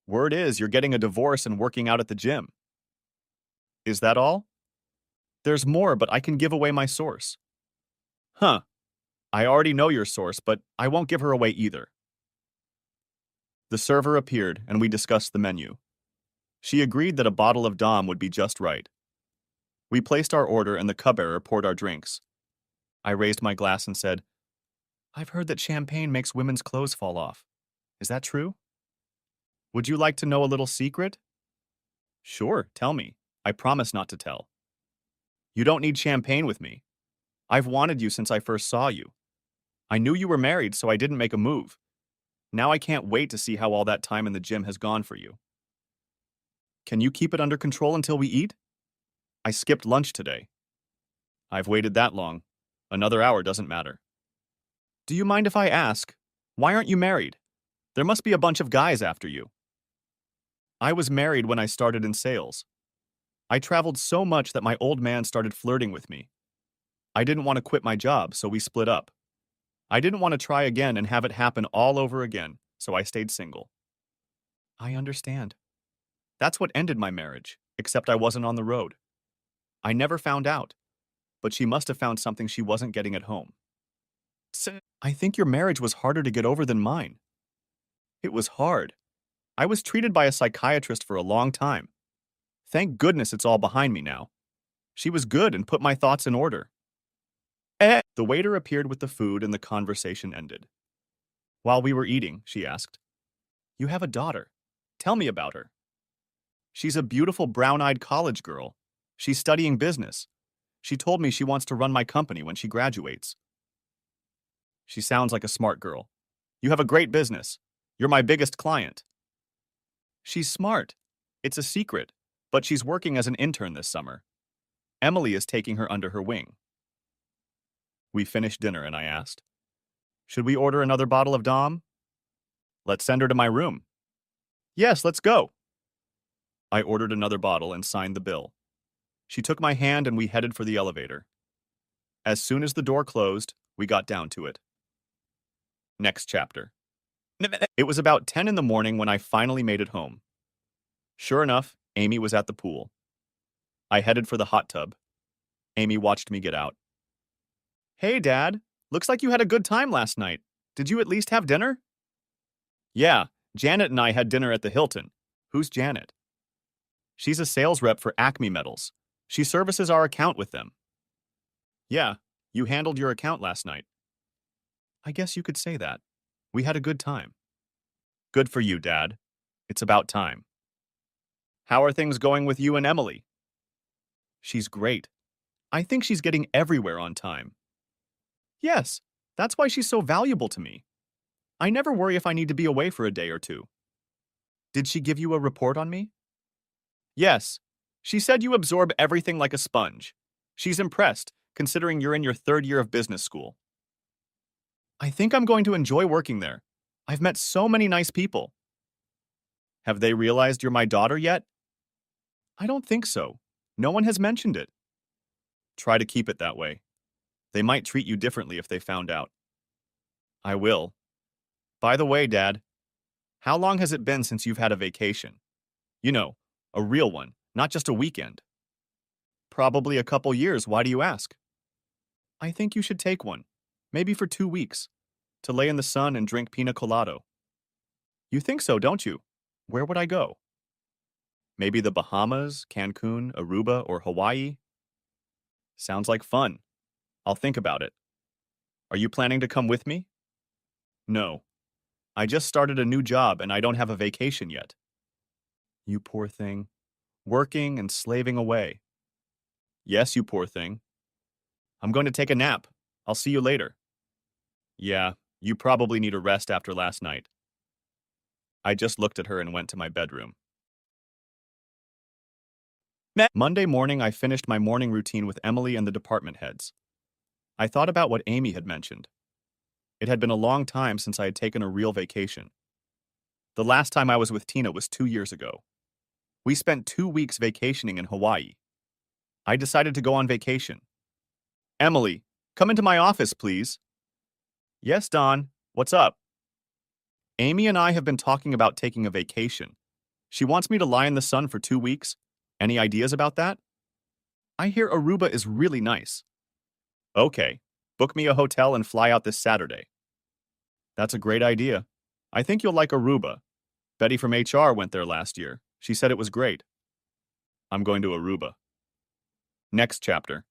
Speaker 1: Word is you're getting a divorce and working out at the gym. Is that all? There's more, but I can give away my source. Huh. I already know your source, but I won't give her away either. The server appeared, and we discussed the menu. She agreed that a bottle of Dom would be just right. We placed our order, and the cupbearer poured our drinks. I raised my glass and said, I've heard that champagne makes women's clothes fall off. Is that true? Would you like to know a little secret? Sure, tell me. I promise not to tell. You don't need champagne with me. I've wanted you since I first saw you. I knew you were married, so I didn't make a move. Now I can't wait to see how all that time in the gym has gone for you. Can you keep it under control until we eat? I skipped lunch today. I've waited that long. Another hour doesn't matter. Do you mind if I ask, why aren't you married? There must be a bunch of guys after you. I was married when I started in sales. I traveled so much that my old man started flirting with me. I didn't want to quit my job, so we split up. I didn't want to try again and have it happen all over again, so I stayed single. I understand. That's what ended my marriage, except I wasn't on the road. I never found out, but she must have found something she wasn't getting at home. I think your marriage was harder to get over than mine. It was hard. I was treated by a psychiatrist for a long time. Thank goodness it's all behind me now. She was good and put my thoughts in order. The waiter appeared with the food and the conversation ended. While we were eating, she asked, You have a daughter. Tell me about her. She's a beautiful brown-eyed college girl. She's studying business. She told me she wants to run my company when she graduates. She sounds like a smart girl. You have a great business. You're my biggest client. She's smart. It's a secret, but she's working as an intern this summer. Emily is taking her under her wing. We finished dinner and I asked, Should we order another bottle of Dom? Let's send her to my room. Yes, let's go. I ordered another bottle and signed the bill. She took my hand and we headed for the elevator. As soon as the door closed, we got down to it. Next chapter. It was about 10 in the morning when I finally made it home. Sure enough, Amy was at the pool. I headed for the hot tub. Amy watched me get out. Hey, Dad. Looks like you had a good time last night. Did you at least have dinner? Yeah, Janet and I had dinner at the Hilton. Who's Janet? She's a sales rep for Acme Metals. She services our account with them. Yeah, You handled your account last night. I guess you could say that. We had a good time. Good for you, Dad. It's about time. How are things going with you and Emily? She's great. I think she's getting everywhere on time. Yes, that's why she's so valuable to me. I never worry if I need to be away for a day or two. Did she give you a report on me? Yes. She said you absorb everything like a sponge. She's impressed, considering you're in your third year of business school. I think I'm going to enjoy working there. I've met so many nice people. Have they realized you're my daughter yet? I don't think so. No one has mentioned it. Try to keep it that way. They might treat you differently if they found out. I will. By the way, Dad, how long has it been since you've had a vacation? You know, a real one, not just a weekend. Probably a couple years, why do you ask? I think you should take one, maybe for 2 weeks, to lay in the sun and drink pina colada. You think so, don't you? Where would I go? Maybe the Bahamas, Cancun, Aruba, or Hawaii? Sounds like fun. I'll think about it. Are you planning to come with me? No. I just started a new job and I don't have a vacation yet. You poor thing. Working and slaving away. Yes, you poor thing. I'm going to take a nap. I'll see you later. Yeah, you probably need a rest after last night. I just looked at her and went to my bedroom. Monday morning, I finished my morning routine with Emily and the department heads. I thought about what Amy had mentioned. It had been a long time since I had taken a real vacation. The last time I was with Tina was 2 years ago. We spent 2 weeks vacationing in Hawaii. I decided to go on vacation. Emily, come into my office, please. Yes, Don. What's up? Amy and I have been talking about taking a vacation. She wants me to lie in the sun for 2 weeks. Any ideas about that? I hear Aruba is really nice. Okay, book me a hotel and fly out this Saturday. That's a great idea. I think you'll like Aruba. Betty from HR went there last year. She said it was great. I'm going to Aruba. Next chapter.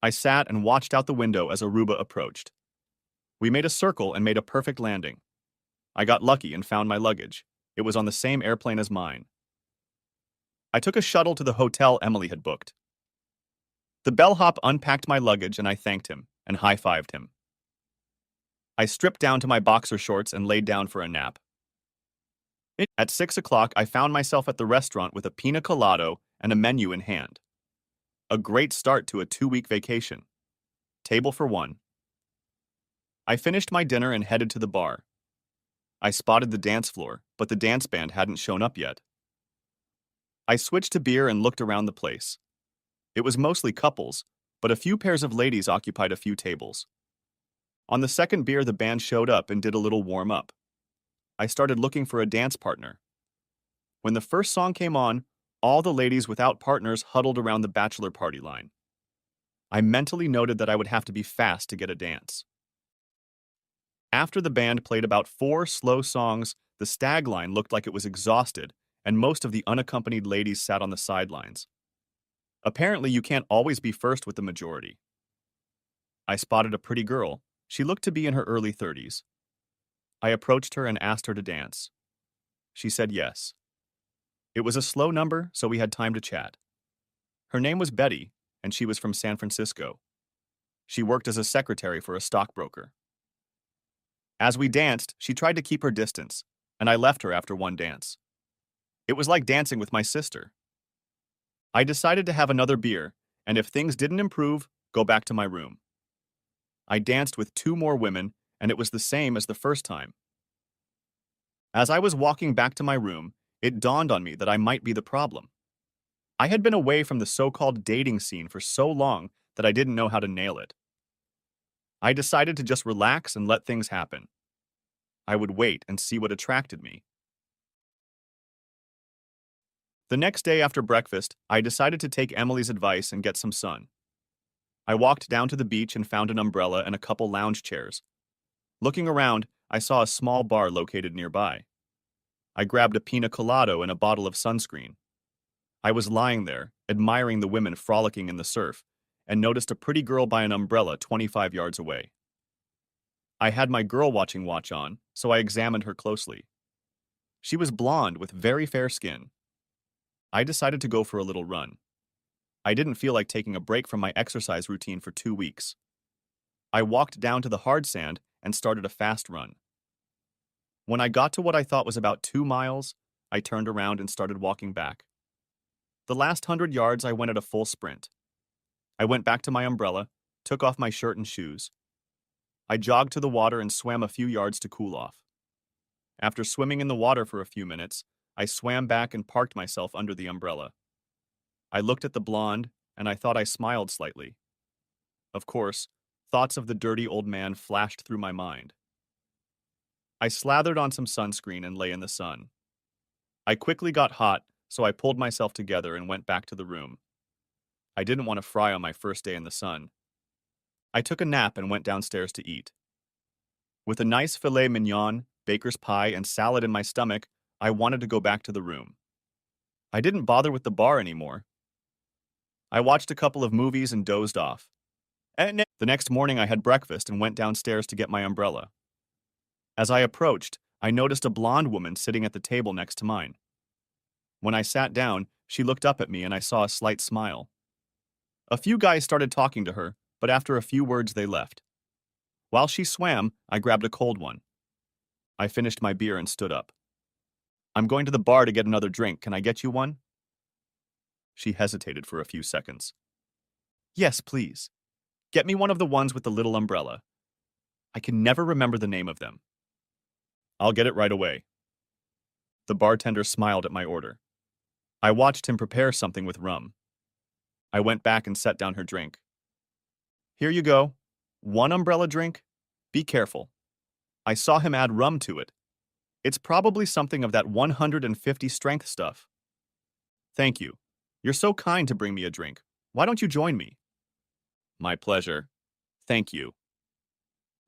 Speaker 1: I sat and watched out the window as Aruba approached. We made a circle and made a perfect landing. I got lucky and found my luggage. It was on the same airplane as mine. I took a shuttle to the hotel Emily had booked. The bellhop unpacked my luggage and I thanked him and high-fived him. I stripped down to my boxer shorts and laid down for a nap. At 6 o'clock, I found myself at the restaurant with a pina colada and a menu in hand. A great start to a 2-week vacation. Table for one. I finished my dinner and headed to the bar. I spotted the dance floor, but the dance band hadn't shown up yet. I switched to beer and looked around the place. It was mostly couples, but a few pairs of ladies occupied a few tables. On the second beer, the band showed up and did a little warm-up. I started looking for a dance partner. When the first song came on, all the ladies without partners huddled around the bachelor party line. I mentally noted that I would have to be fast to get a dance. After the band played about 4 slow songs, the stag line looked like it was exhausted, and most of the unaccompanied ladies sat on the sidelines. Apparently, you can't always be first with the majority. I spotted a pretty girl. She looked to be in her early 30s. I approached her and asked her to dance. She said yes. It was a slow number, so we had time to chat. Her name was Betty, and she was from San Francisco. She worked as a secretary for a stockbroker. As we danced, she tried to keep her distance, and I left her after one dance. It was like dancing with my sister. I decided to have another beer, and if things didn't improve, go back to my room. I danced with 2 more women, and it was the same as the first time. As I was walking back to my room, it dawned on me that I might be the problem. I had been away from the so-called dating scene for so long that I didn't know how to nail it. I decided to just relax and let things happen. I would wait and see what attracted me. The next day after breakfast, I decided to take Emily's advice and get some sun. I walked down to the beach and found an umbrella and a couple lounge chairs. Looking around, I saw a small bar located nearby. I grabbed a pina colada and a bottle of sunscreen. I was lying there, admiring the women frolicking in the surf, and noticed a pretty girl by an umbrella 25 yards away. I had my girl watching watch on, so I examined her closely. She was blonde with very fair skin. I decided to go for a little run. I didn't feel like taking a break from my exercise routine for 2 weeks. I walked down to the hard sand and started a fast run. When I got to what I thought was about 2 miles, I turned around and started walking back. The last 100 yards I went at a full sprint. I went back to my umbrella, took off my shirt and shoes. I jogged to the water and swam a few yards to cool off. After swimming in the water for a few minutes, I swam back and parked myself under the umbrella. I looked at the blonde, and I thought I smiled slightly. Of course, thoughts of the dirty old man flashed through my mind. I slathered on some sunscreen and lay in the sun. I quickly got hot, so I pulled myself together and went back to the room. I didn't want to fry on my first day in the sun. I took a nap and went downstairs to eat. With a nice filet mignon, baker's pie, and salad in my stomach, I wanted to go back to the room. I didn't bother with the bar anymore. I watched a couple of movies and dozed off. The next morning, I had breakfast and went downstairs to get my umbrella. As I approached, I noticed a blonde woman sitting at the table next to mine. When I sat down, she looked up at me and I saw a slight smile. A few guys started talking to her, but after a few words, they left. While she swam, I grabbed a cold one. I finished my beer and stood up. I'm going to the bar to get another drink. Can I get you one? She hesitated for a few seconds. Yes, please. Get me one of the ones with the little umbrella. I can never remember the name of them. I'll get it right away. The bartender smiled at my order. I watched him prepare something with rum. I went back and set down her drink. Here you go. One umbrella drink? Be careful. I saw him add rum to it. It's probably something of that 150 strength stuff. Thank you. You're so kind to bring me a drink. Why don't you join me? My pleasure. Thank you.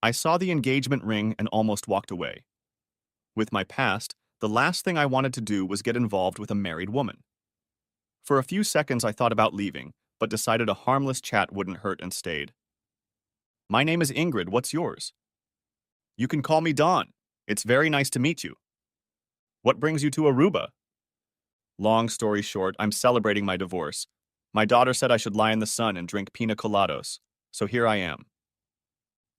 Speaker 1: I saw the engagement ring and almost walked away. With my past, the last thing I wanted to do was get involved with a married woman. For a few seconds, I thought about leaving, but decided a harmless chat wouldn't hurt and stayed. My name is Ingrid. What's yours? You can call me Dawn. It's very nice to meet you. What brings you to Aruba? Long story short, I'm celebrating my divorce. My daughter said I should lie in the sun and drink pina colados, so here I am.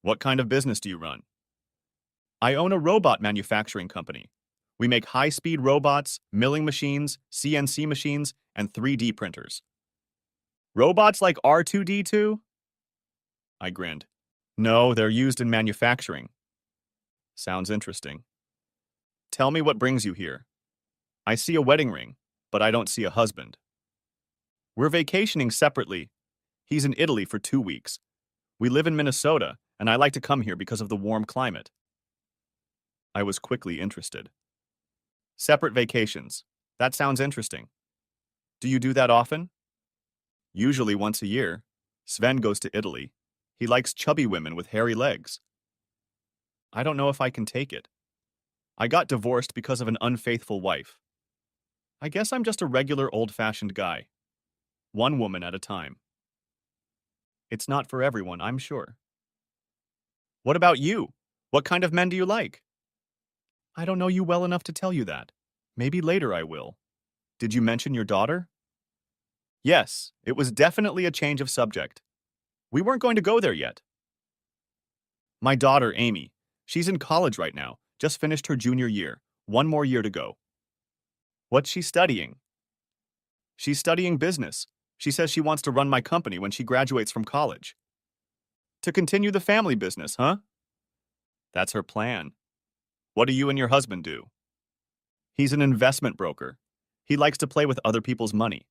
Speaker 1: What kind of business do you run? I own a robot manufacturing company. We make high-speed robots, milling machines, CNC machines, and 3D printers. Robots like R2-D2? I grinned. No, they're used in manufacturing. Sounds interesting. Tell me what brings you here. I see a wedding ring, but I don't see a husband. We're vacationing separately. He's in Italy for 2 weeks. We live in Minnesota, and I like to come here because of the warm climate. I was quickly interested. Separate vacations. That sounds interesting. Do you do that often? Usually once a year. Sven goes to Italy. He likes chubby women with hairy legs. I don't know if I can take it. I got divorced because of an unfaithful wife. I guess I'm just a regular old-fashioned guy. One woman at a time. It's not for everyone, I'm sure. What about you? What kind of men do you like? I don't know you well enough to tell you that. Maybe later I will. Did you mention your daughter? Yes, it was definitely a change of subject. We weren't going to go there yet. My daughter, Amy. She's in college right now, just finished her junior year. 1 more year to go. What's she studying? She's studying business. She says she wants to run my company when she graduates from college. To continue the family business, huh? That's her plan. What do you and your husband do? He's an investment broker. He likes to play with other people's money.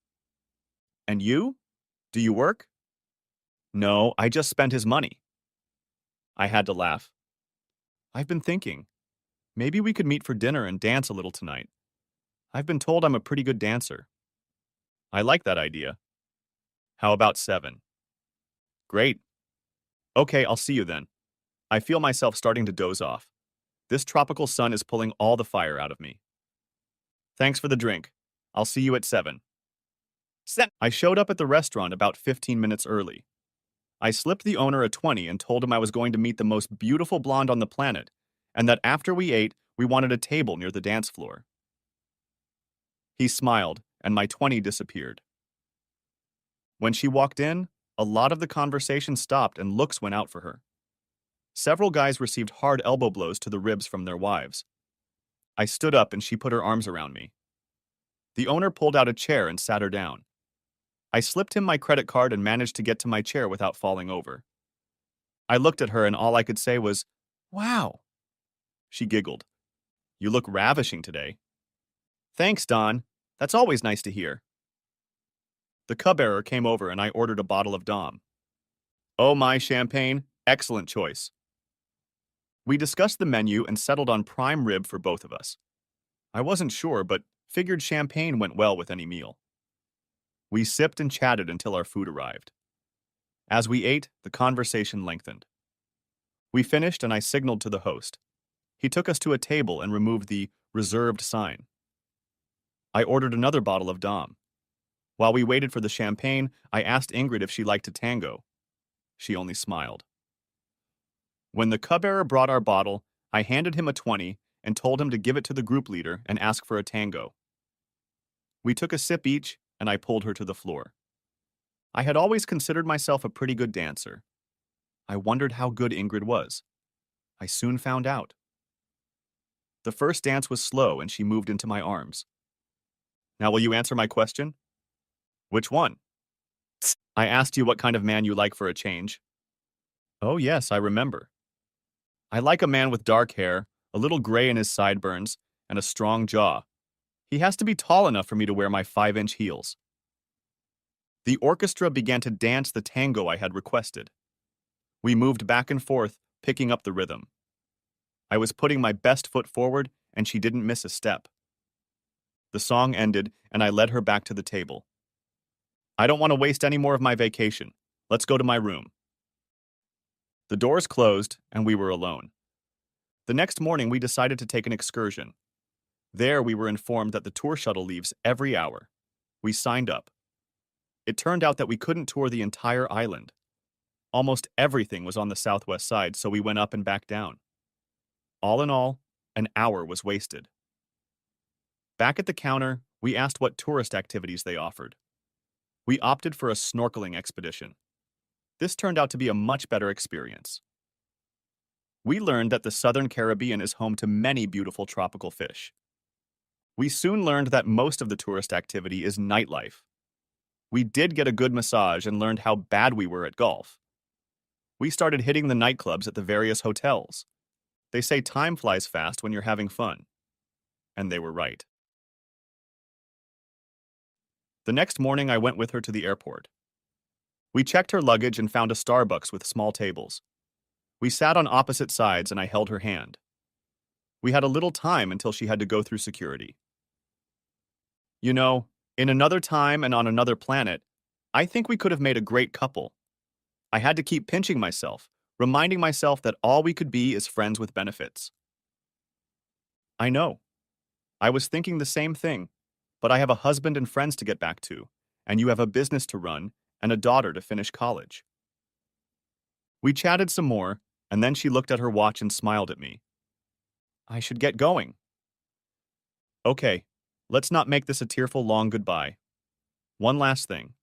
Speaker 1: And you? Do you work? No, I just spent his money. I had to laugh. I've been thinking. Maybe we could meet for dinner and dance a little tonight. I've been told I'm a pretty good dancer. I like that idea. How about 7? Great. Okay, I'll see you then. I feel myself starting to doze off. This tropical sun is pulling all the fire out of me. Thanks for the drink. I'll see you at 7. I showed up at the restaurant about 15 minutes early. I slipped the owner a 20 and told him I was going to meet the most beautiful blonde on the planet, and that after we ate, we wanted a table near the dance floor. He smiled, and my 20 disappeared. When she walked in, a lot of the conversation stopped and looks went out for her. Several guys received hard elbow blows to the ribs from their wives. I stood up and she put her arms around me. The owner pulled out a chair and sat her down. I slipped him my credit card and managed to get to my chair without falling over. I looked at her and all I could say was, "Wow." She giggled. "You look ravishing today." "Thanks, Don. That's always nice to hear." The cub bearer came over and I ordered a bottle of Dom. "Oh my champagne, excellent choice." We discussed the menu and settled on prime rib for both of us. I wasn't sure, but figured champagne went well with any meal. We sipped and chatted until our food arrived. As we ate, the conversation lengthened. We finished and I signaled to the host. He took us to a table and removed the reserved sign. I ordered another bottle of Dom. While we waited for the champagne, I asked Ingrid if she liked a tango. She only smiled. When the cub bearer brought our bottle, I handed him a 20 and told him to give it to the group leader and ask for a tango. We took a sip each, and I pulled her to the floor. I had always considered myself a pretty good dancer. I wondered how good Ingrid was. I soon found out. The first dance was slow and she moved into my arms. "Now will you answer my question?" "Which one?" "I asked you what kind of man you like for a change." "Oh yes, I remember." "I like a man with dark hair, a little gray in his sideburns, and a strong jaw. He has to be tall enough for me to wear my 5-inch heels." The orchestra began to dance the tango I had requested. We moved back and forth, picking up the rhythm. I was putting my best foot forward, and she didn't miss a step. The song ended, and I led her back to the table. "I don't want to waste any more of my vacation. Let's go to my room." The doors closed, and we were alone. The next morning, we decided to take an excursion. There, we were informed that the tour shuttle leaves every hour. We signed up. It turned out that we couldn't tour the entire island. Almost everything was on the southwest side, so we went up and back down. All in all, an hour was wasted. Back at the counter, we asked what tourist activities they offered. We opted for a snorkeling expedition. This turned out to be a much better experience. We learned that the Southern Caribbean is home to many beautiful tropical fish. We soon learned that most of the tourist activity is nightlife. We did get a good massage and learned how bad we were at golf. We started hitting the nightclubs at the various hotels. They say time flies fast when you're having fun. And they were right. The next morning, I went with her to the airport. We checked her luggage and found a Starbucks with small tables. We sat on opposite sides and I held her hand. We had a little time until she had to go through security. "You know, in another time and on another planet, I think we could have made a great couple." I had to keep pinching myself, reminding myself that all we could be is friends with benefits. "I know. I was thinking the same thing, but I have a husband and friends to get back to, and you have a business to run and a daughter to finish college." We chatted some more, and then she looked at her watch and smiled at me. "I should get going." "Okay, let's not make this a tearful long goodbye. One last thing.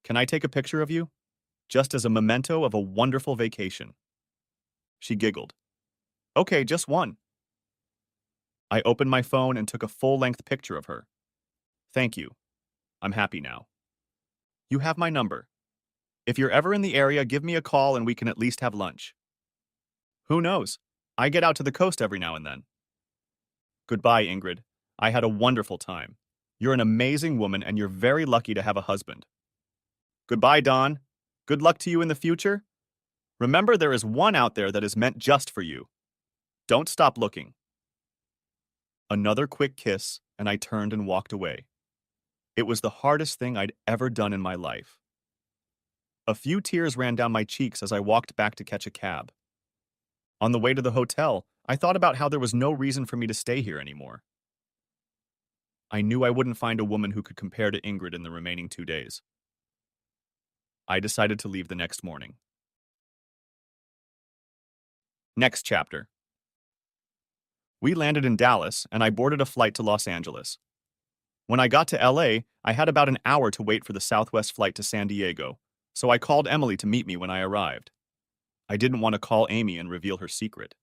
Speaker 1: Can I take a picture of you? Just as a memento of a wonderful vacation." She giggled. "Okay, just one." I opened my phone and took a full-length picture of her. "Thank you. I'm happy now. You have my number. If you're ever in the area, give me a call and we can at least have lunch." "Who knows? I get out to the coast every now and then." "Goodbye, Ingrid. I had a wonderful time. You're an amazing woman and you're very lucky to have a husband." "Goodbye, Don. Good luck to you in the future. Remember, there is one out there that is meant just for you. Don't stop looking." Another quick kiss, and I turned and walked away. It was the hardest thing I'd ever done in my life. A few tears ran down my cheeks as I walked back to catch a cab. On the way to the hotel, I thought about how there was no reason for me to stay here anymore. I knew I wouldn't find a woman who could compare to Ingrid in the remaining 2 days. I decided to leave the next morning. Next chapter. We landed in Dallas, and I boarded a flight to Los Angeles. When I got to LA, I had about an hour to wait for the Southwest flight to San Diego, so I called Emily to meet me when I arrived. I didn't want to call Amy and reveal her secret.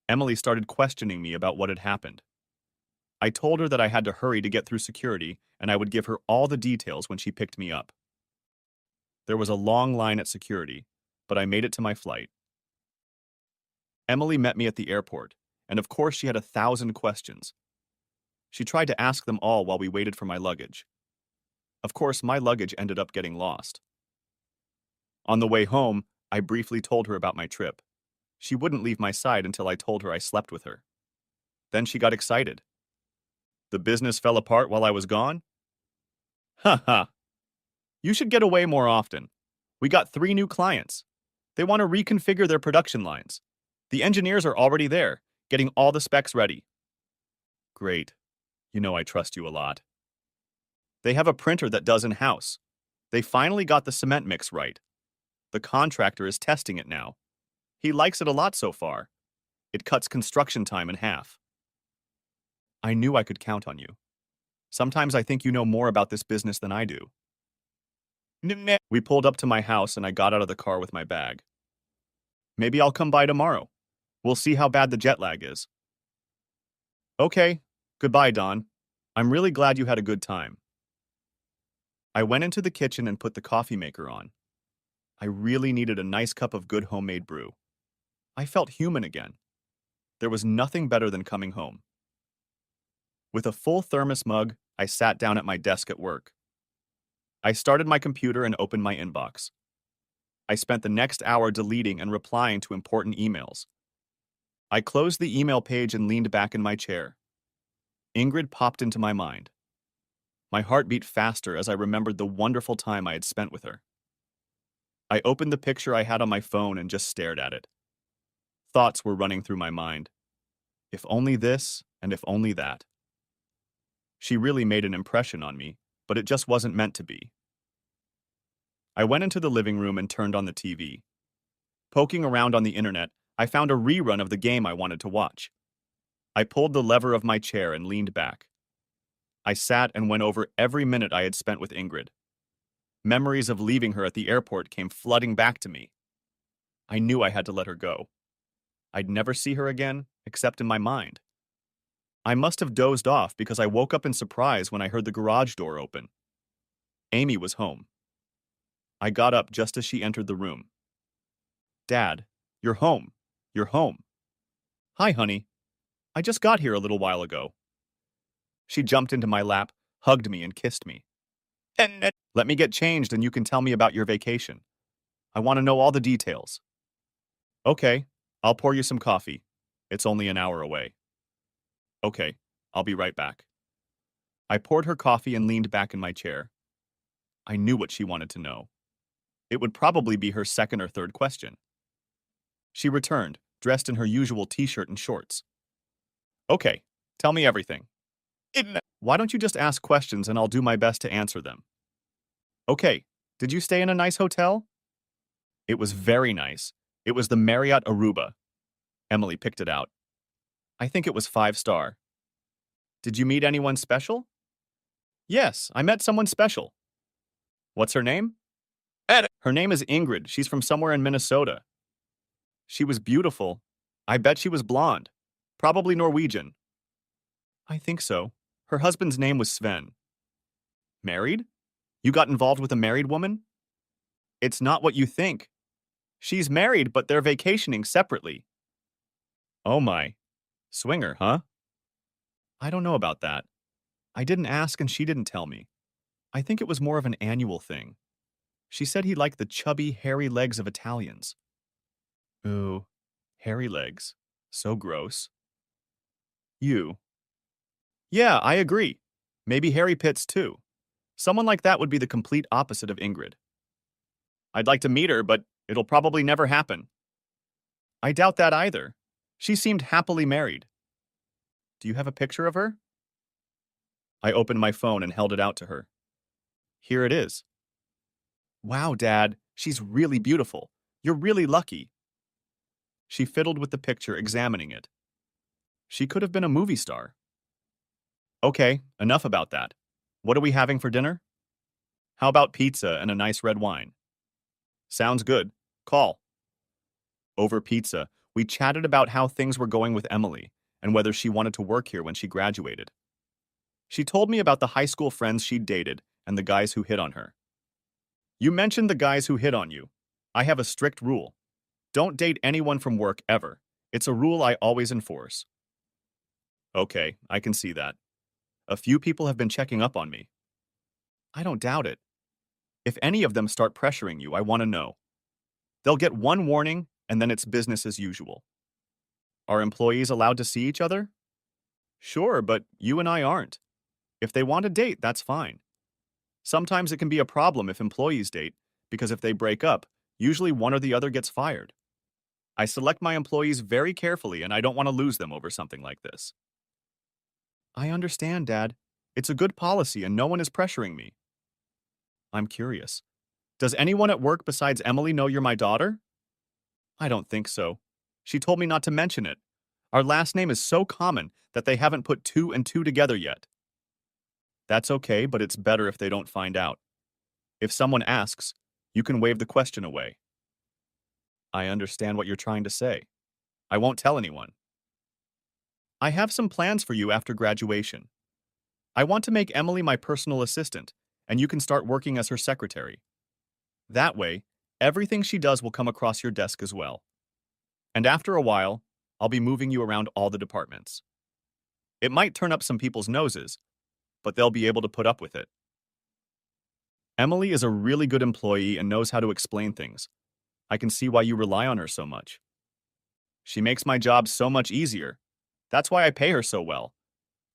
Speaker 1: Emily started questioning me about what had happened. I told her that I had to hurry to get through security, and I would give her all the details when she picked me up. There was a long line at security, but I made it to my flight. Emily met me at the airport, and of course she had 1,000 questions. She tried to ask them all while we waited for my luggage. Of course, my luggage ended up getting lost. On the way home, I briefly told her about my trip. She wouldn't leave my side until I told her I slept with her. Then she got excited. The business fell apart while I was gone? Ha ha. You should get away more often. We got 3 new clients. They want to reconfigure their production lines. The engineers are already there, getting all the specs ready. Great. You know I trust you a lot. They have a printer that does in-house. They finally got the cement mix right. The contractor is testing it now. He likes it a lot so far. It cuts construction time in half. I knew I could count on you. Sometimes I think you know more about this business than I do. We pulled up to my house and I got out of the car with my bag. Maybe I'll come by tomorrow. We'll see how bad the jet lag is. Okay, goodbye, Don. I'm really glad you had a good time. I went into the kitchen and put the coffee maker on. I really needed a nice cup of good homemade brew. I felt human again. There was nothing better than coming home. With a full thermos mug, I sat down at my desk at work. I started my computer and opened my inbox. I spent the next hour deleting and replying to important emails. I closed the email page and leaned back in my chair. Ingrid popped into my mind. My heart beat faster as I remembered the wonderful time I had spent with her. I opened the picture I had on my phone and just stared at it. Thoughts were running through my mind. If only this, and if only that. She really made an impression on me, but it just wasn't meant to be. I went into the living room and turned on the TV. Poking around on the internet, I found a rerun of the game I wanted to watch. I pulled the lever of my chair and leaned back. I sat and went over every minute I had spent with Ingrid. Memories of leaving her at the airport came flooding back to me. I knew I had to let her go. I'd never see her again, except in my mind. I must have dozed off because I woke up in surprise when I heard the garage door open. Amy was home. I got up just as she entered the room. Dad, you're home. You're home. Hi, honey. I just got here a little while ago. She jumped into my lap, hugged me, and kissed me. Let me get changed and you can tell me about your vacation. I want to know all the details. Okay, I'll pour you some coffee. It's only an hour away. Okay, I'll be right back. I poured her coffee and leaned back in my chair. I knew what she wanted to know. It would probably be her second or third question. She returned, dressed in her usual t-shirt and shorts. Okay, tell me everything. Why don't you just ask questions and I'll do my best to answer them? Okay, did you stay in a nice hotel? It was very nice. It was the Marriott Aruba. Emily picked it out. I think it was 5-star. Did you meet anyone special? Yes, I met someone special. What's her name? Her name is Ingrid. She's from somewhere in Minnesota. She was beautiful. I bet she was blonde. Probably Norwegian. I think so. Her husband's name was Sven. Married? You got involved with a married woman? It's not what you think. She's married, but they're vacationing separately. Oh my. Swinger, huh? I don't know about that. I didn't ask and she didn't tell me. I think it was more of an annual thing. She said he liked the chubby, hairy legs of Italians. Ooh, hairy legs. So gross. You. Yeah, I agree. Maybe hairy pits too. Someone like that would be the complete opposite of Ingrid. I'd like to meet her, but it'll probably never happen. I doubt that either. She seemed happily married. Do you have a picture of her? I opened my phone and held it out to her. Here it is. Wow, Dad, she's really beautiful. You're really lucky. She fiddled with the picture, examining it. She could have been a movie star. Okay, enough about that. What are we having for dinner? How about pizza and a nice red wine? Sounds good. Call. Over pizza, we chatted about how things were going with Emily and whether she wanted to work here when she graduated. She told me about the high school friends she'd dated and the guys who hit on her. You mentioned the guys who hit on you. I have a strict rule. Don't date anyone from work ever. It's a rule I always enforce. Okay, I can see that. A few people have been checking up on me. I don't doubt it. If any of them start pressuring you, I want to know. They'll get one warning, and then it's business as usual. Are employees allowed to see each other? Sure, but you and I aren't. If they want to date, that's fine. Sometimes it can be a problem if employees date, because if they break up, usually one or the other gets fired. I select my employees very carefully, and I don't want to lose them over something like this. I understand, Dad. It's a good policy, and no one is pressuring me. I'm curious. Does anyone at work besides Emily know you're my daughter? I don't think so. She told me not to mention it. Our last name is so common that they haven't put two and two together yet. That's okay, but it's better if they don't find out. If someone asks, you can wave the question away. I understand what you're trying to say. I won't tell anyone. I have some plans for you after graduation. I want to make Emily my personal assistant, and you can start working as her secretary. That way, everything she does will come across your desk as well. And after a while, I'll be moving you around all the departments. It might turn up some people's noses, but they'll be able to put up with it. Emily is a really good employee and knows how to explain things. I can see why you rely on her so much. She makes my job so much easier. That's why I pay her so well.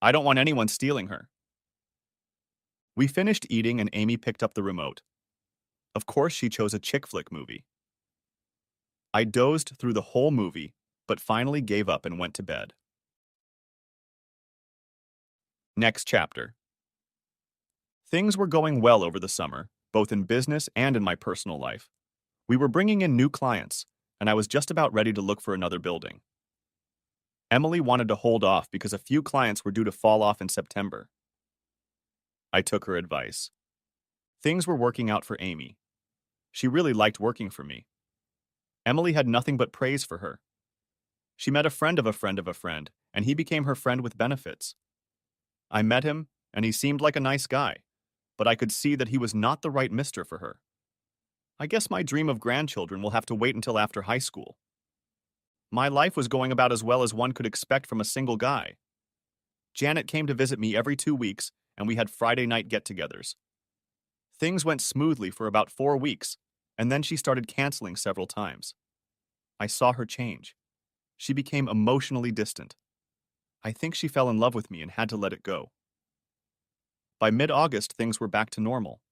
Speaker 1: I don't want anyone stealing her. We finished eating and Amy picked up the remote. Of course, she chose a chick flick movie. I dozed through the whole movie, but finally gave up and went to bed. Next chapter. Things were going well over the summer, both in business and in my personal life. We were bringing in new clients, and I was just about ready to look for another building. Emily wanted to hold off because a few clients were due to fall off in September. I took her advice. Things were working out for Amy. She really liked working for me. Emily had nothing but praise for her. She met a friend of a friend of a friend, and he became her friend with benefits. I met him, and he seemed like a nice guy, but I could see that he was not the right mister for her. I guess my dream of grandchildren will have to wait until after high school. My life was going about as well as one could expect from a single guy. Janet came to visit me every 2 weeks, and we had Friday night get-togethers. Things went smoothly for about 4 weeks, and then she started canceling several times. I saw her change. She became emotionally distant. I think she fell in love with me and had to let it go. By mid-August, things were back to normal.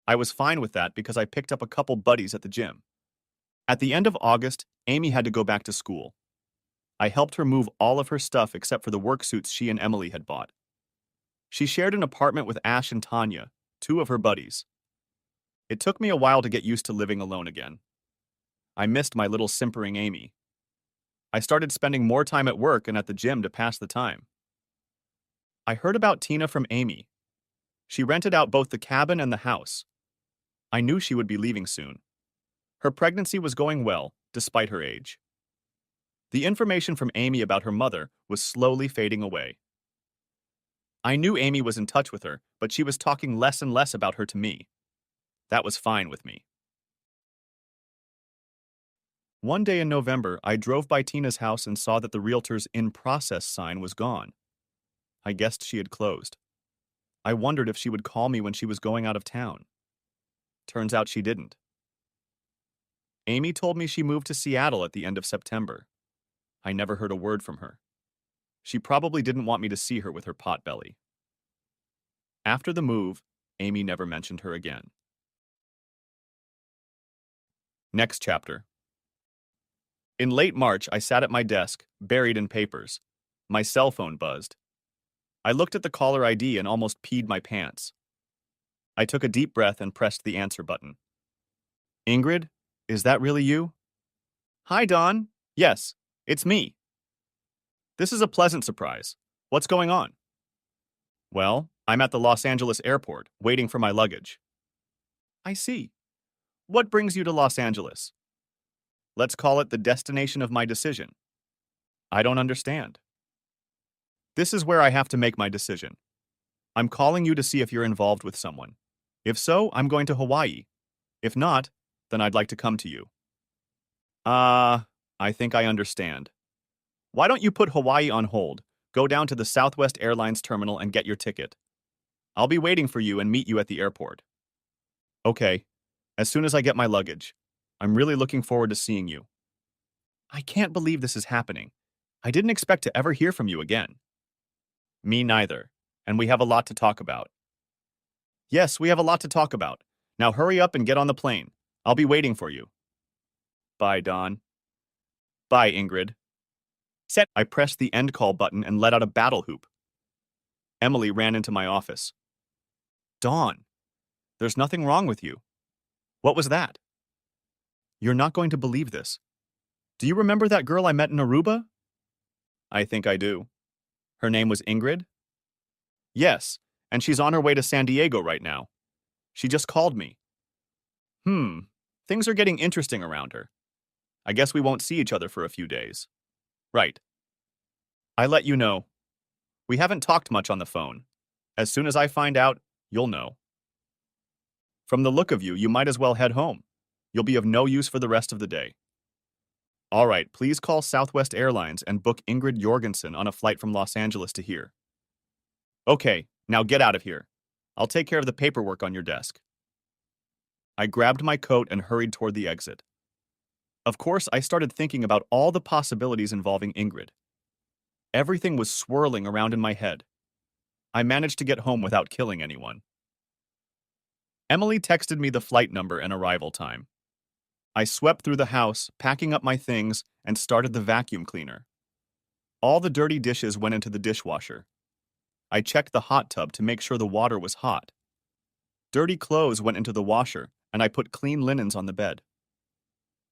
Speaker 1: I was fine with that because I picked up a couple buddies at the gym. At the end of August, Amy had to go back to school. I helped her move all of her stuff except for the work suits she and Emily had bought. She shared an apartment with Ash and Tanya, two of her buddies. It took me a while to get used to living alone again. I missed my little simpering Amy. I started spending more time at work and at the gym to pass the time. I heard about Tina from Amy. She rented out both the cabin and the house. I knew she would be leaving soon. Her pregnancy was going well, despite her age. The information from Amy about her mother was slowly fading away. I knew Amy was in touch with her, but she was talking less and less about her to me. That was fine with me. One day in November, I drove by Tina's house and saw that the realtor's in process sign was gone. I guessed she had closed. I wondered if she would call me when she was going out of town. Turns out she didn't. Amy told me she moved to Seattle at the end of September. I never heard a word from her. She probably didn't want me to see her with her pot belly. After the move, Amy never mentioned her again. Next chapter. In late March, I sat at my desk, buried in papers. My cell phone buzzed. I looked at the caller ID and almost peed my pants. I took a deep breath and pressed the answer button. Ingrid, is that really you? Hi, Dawn. Yes, it's me. This is a pleasant surprise. What's going on? Well, I'm at the Los Angeles airport, waiting for my luggage. I see. What brings you to Los Angeles? Let's call it the destination of my decision. I don't understand. This is where I have to make my decision. I'm calling you to see if you're involved with someone. If so, I'm going to Hawaii. If not, then I'd like to come to you. Uh, I think I understand. Why don't you put Hawaii on hold, go down to the Southwest Airlines terminal and get your ticket? I'll be waiting for you and meet you at the airport. Okay, as soon as I get my luggage. I'm really looking forward to seeing you. I can't believe this is happening. I didn't expect to ever hear from you again. Me neither, and we have a lot to talk about. Yes, we have a lot to talk about. Now hurry up and get on the plane. I'll be waiting for you. Bye, Dawn. Bye, Ingrid. I pressed the end call button and let out a battle whoop. Emily ran into my office. Dawn, there's nothing wrong with you. What was that? You're not going to believe this. Do you remember that girl I met in Aruba? I think I do. Her name was Ingrid? Yes, and she's on her way to San Diego right now. She just called me. Things are getting interesting around her. I guess we won't see each other for a few days. Right. I let you know. We haven't talked much on the phone. As soon as I find out, you'll know. From the look of you, you might as well head home. You'll be of no use for the rest of the day. All right, please call Southwest Airlines and book Ingrid Jorgensen on a flight from Los Angeles to here. Okay, now get out of here. I'll take care of the paperwork on your desk. I grabbed my coat and hurried toward the exit. Of course, I started thinking about all the possibilities involving Ingrid. Everything was swirling around in my head. I managed to get home without killing anyone. Emily texted me the flight number and arrival time. I swept through the house, packing up my things, and started the vacuum cleaner. All the dirty dishes went into the dishwasher. I checked the hot tub to make sure the water was hot. Dirty clothes went into the washer, and I put clean linens on the bed.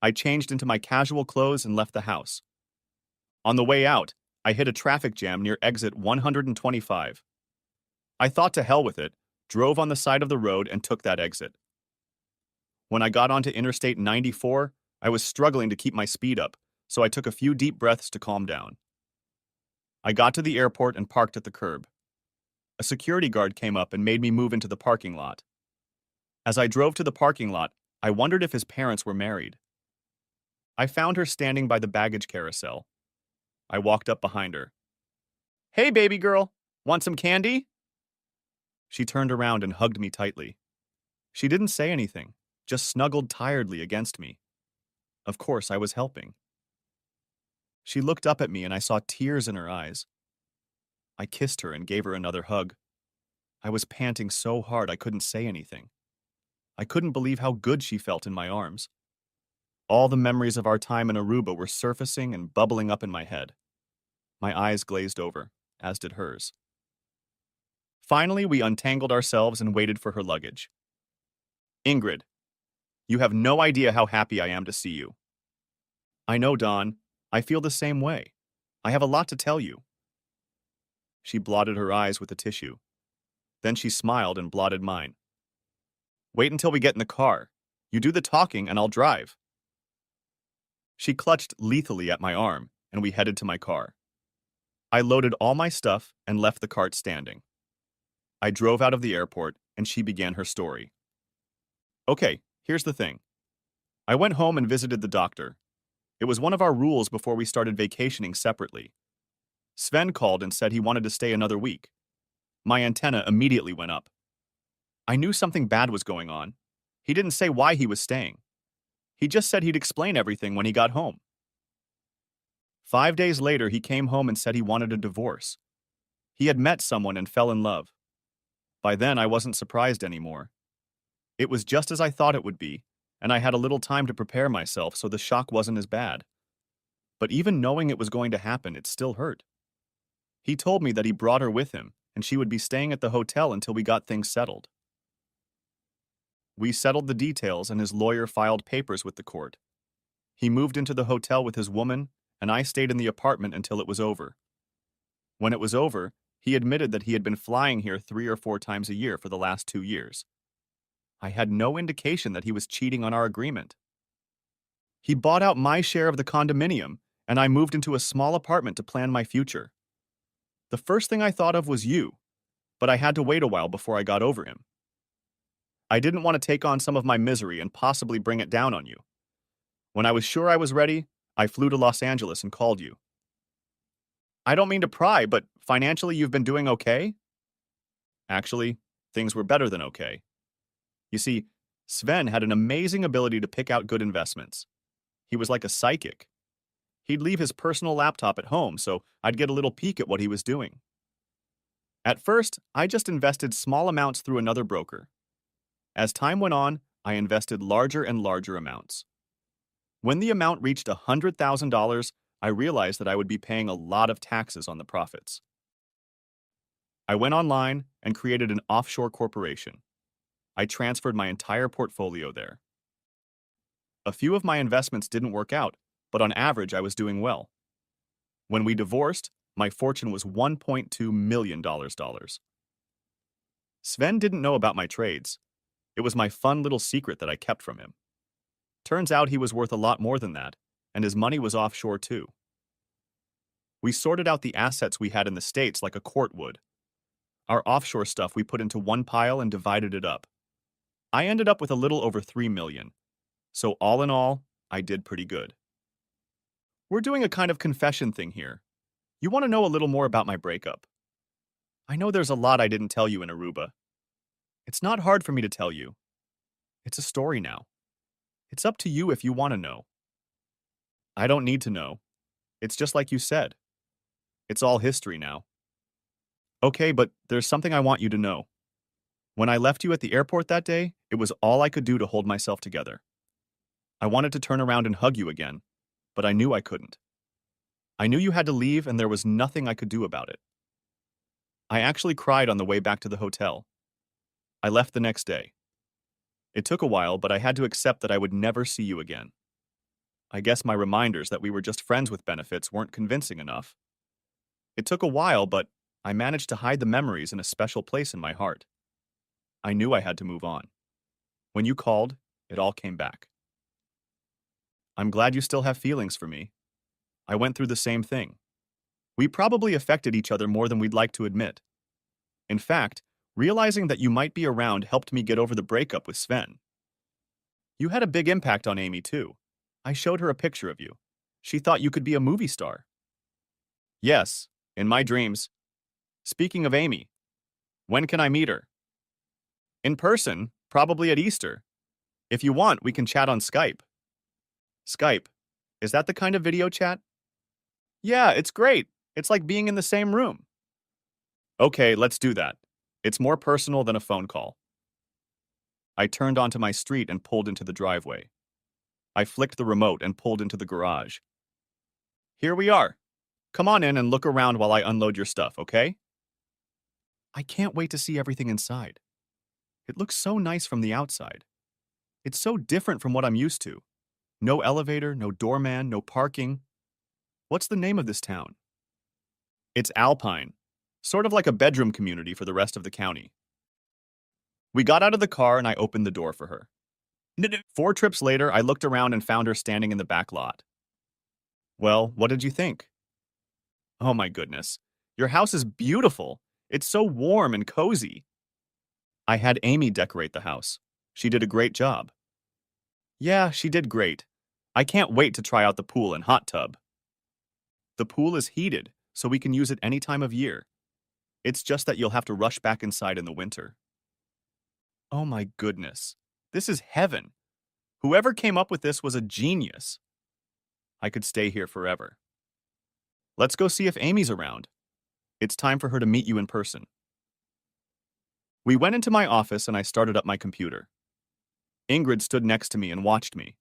Speaker 1: I changed into my casual clothes and left the house. On the way out, I hit a traffic jam near exit 125. I thought to hell with it, drove on the side of the road and took that exit. When I got onto Interstate 94, I was struggling to keep my speed up, so I took a few deep breaths to calm down. I got to the airport and parked at the curb. A security guard came up and made me move into the parking lot. As I drove to the parking lot, I wondered if his parents were married. I found her standing by the baggage carousel. I walked up behind her. Hey, baby girl, want some candy? She turned around and hugged me tightly. She didn't say anything, just snuggled tiredly against me. Of course, I was helping. She looked up at me and I saw tears in her eyes. I kissed her and gave her another hug. I was panting so hard I couldn't say anything. I couldn't believe how good she felt in my arms. All the memories of our time in Aruba were surfacing and bubbling up in my head. My eyes glazed over, as did hers. Finally, we untangled ourselves and waited for her luggage. Ingrid, you have no idea how happy I am to see you. I know, Dawn. I feel the same way. I have a lot to tell you. She blotted her eyes with a tissue. Then she smiled and blotted mine. Wait until we get in the car. You do the talking and I'll drive. She clutched lethally at my arm, and we headed to my car. I loaded all my stuff and left the cart standing. I drove out of the airport, and she began her story. Okay, here's the thing. I went home and visited the doctor. It was one of our rules before we started vacationing separately. Sven called and said he wanted to stay another week. My antenna immediately went up. I knew something bad was going on. He didn't say why he was staying. He just said he'd explain everything when he got home. 5 days later, he came home and said he wanted a divorce. He had met someone and fell in love. By then, I wasn't surprised anymore. It was just as I thought it would be, and I had a little time to prepare myself so the shock wasn't as bad. But even knowing it was going to happen, it still hurt. He told me that he brought her with him, and she would be staying at the hotel until we got things settled. We settled the details and his lawyer filed papers with the court. He moved into the hotel with his woman, and I stayed in the apartment until it was over. When it was over, he admitted that he had been flying here 3 or 4 times a year for the last 2 years. I had no indication that he was cheating on our agreement. He bought out my share of the condominium, and I moved into a small apartment to plan my future. The first thing I thought of was you, but I had to wait a while before I got over him. I didn't want to take on some of my misery and possibly bring it down on you. When I was sure I was ready, I flew to Los Angeles and called you. I don't mean to pry, but financially you've been doing okay? Actually, things were better than okay. You see, Sven had an amazing ability to pick out good investments. He was like a psychic. He'd leave his personal laptop at home, so I'd get a little peek at what he was doing. At first, I just invested small amounts through another broker. As time went on, I invested larger and larger amounts. When the amount reached $100,000, I realized that I would be paying a lot of taxes on the profits. I went online and created an offshore corporation. I transferred my entire portfolio there. A few of my investments didn't work out, but on average I was doing well. When we divorced, my fortune was $1.2 million. Sven didn't know about my trades. It was my fun little secret that I kept from him. Turns out he was worth a lot more than that, and his money was offshore too. We sorted out the assets we had in the States like a court would. Our offshore stuff we put into one pile and divided it up. I ended up with a little over $3 million. So all in all, I did pretty good. We're doing a kind of confession thing here. You want to know a little more about my breakup? I know there's a lot I didn't tell you in Aruba. It's not hard for me to tell you. It's a story now. It's up to you if you want to know. I don't need to know. It's just like you said. It's all history now. Okay, but there's something I want you to know. When I left you at the airport that day, it was all I could do to hold myself together. I wanted to turn around and hug you again, but I knew I couldn't. I knew you had to leave and there was nothing I could do about it. I actually cried on the way back to the hotel. I left the next day. It took a while, but I had to accept that I would never see you again. I guess my reminders that we were just friends with benefits weren't convincing enough. It took a while, but I managed to hide the memories in a special place in my heart. I knew I had to move on. When you called, it all came back. I'm glad you still have feelings for me. I went through the same thing. We probably affected each other more than we'd like to admit. In fact, realizing that you might be around helped me get over the breakup with Sven. You had a big impact on Amy, too. I showed her a picture of you. She thought you could be a movie star. Yes, in my dreams. Speaking of Amy, when can I meet her? In person, probably at Easter. If you want, we can chat on Skype. Skype? Is that the kind of video chat? Yeah, it's great. It's like being in the same room. Okay, let's do that. It's more personal than a phone call. I turned onto my street and pulled into the driveway. I flicked the remote and pulled into the garage. Here we are. Come on in and look around while I unload your stuff, okay? I can't wait to see everything inside. It looks so nice from the outside. It's so different from what I'm used to. No elevator, no doorman, no parking. What's the name of this town? It's Alpine, sort of like a bedroom community for the rest of the county. We got out of the car and I opened the door for her. 4 trips later, I looked around and found her standing in the back lot. Well, what did you think? Oh my goodness. Your house is beautiful. It's so warm and cozy. I had Amy decorate the house. She did a great job. Yeah, she did great. I can't wait to try out the pool and hot tub. The pool is heated, so we can use it any time of year. It's just that you'll have to rush back inside in the winter. Oh my goodness. This is heaven. Whoever came up with this was a genius. I could stay here forever. Let's go see if Amy's around. It's time for her to meet you in person. We went into my office and I started up my computer. Ingrid stood next to me and watched me.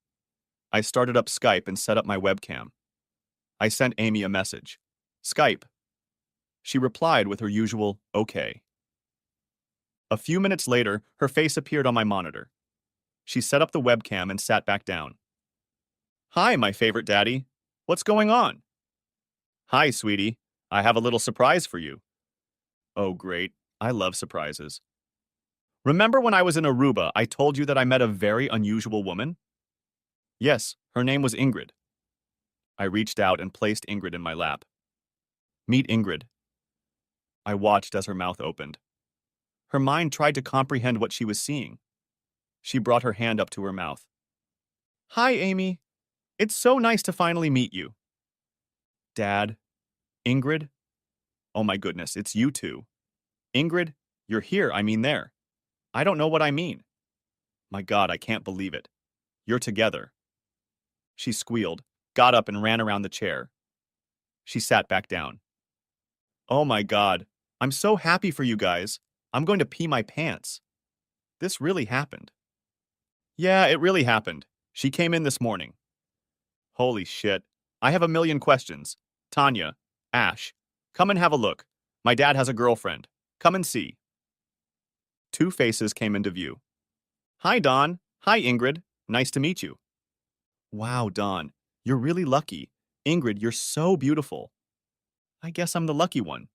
Speaker 1: I started up Skype and set up my webcam. I sent Amy a message. Skype. She replied with her usual, okay. A few minutes later, her face appeared on my monitor. She set up the webcam and sat back down. Hi, my favorite daddy. What's going on? Hi, sweetie. I have a little surprise for you. Oh, great. I love surprises. Remember when I was in Aruba, I told you that I met a very unusual woman? Yes, her name was Ingrid. I reached out and placed Ingrid in my lap. Meet Ingrid. I watched as her mouth opened. Her mind tried to comprehend what she was seeing. She brought her hand up to her mouth. Hi, Amy. It's so nice to finally meet you. Dad. Ingrid? Oh my goodness, it's you two. Ingrid, you're here, I mean there. I don't know what I mean. My God, I can't believe it. You're together. She squealed, got up and ran around the chair. She sat back down. Oh my God, I'm so happy for you guys. I'm going to pee my pants. This really happened. Yeah, it really happened. She came in this morning. Holy shit. I have a million questions. Tanya, Ash, come and have a look. My dad has a girlfriend. Come and see. Two faces came into view. Hi, Dawn. Hi, Ingrid. Nice to meet you. Wow, Dawn. You're really lucky. Ingrid, you're so beautiful. I guess I'm the lucky one.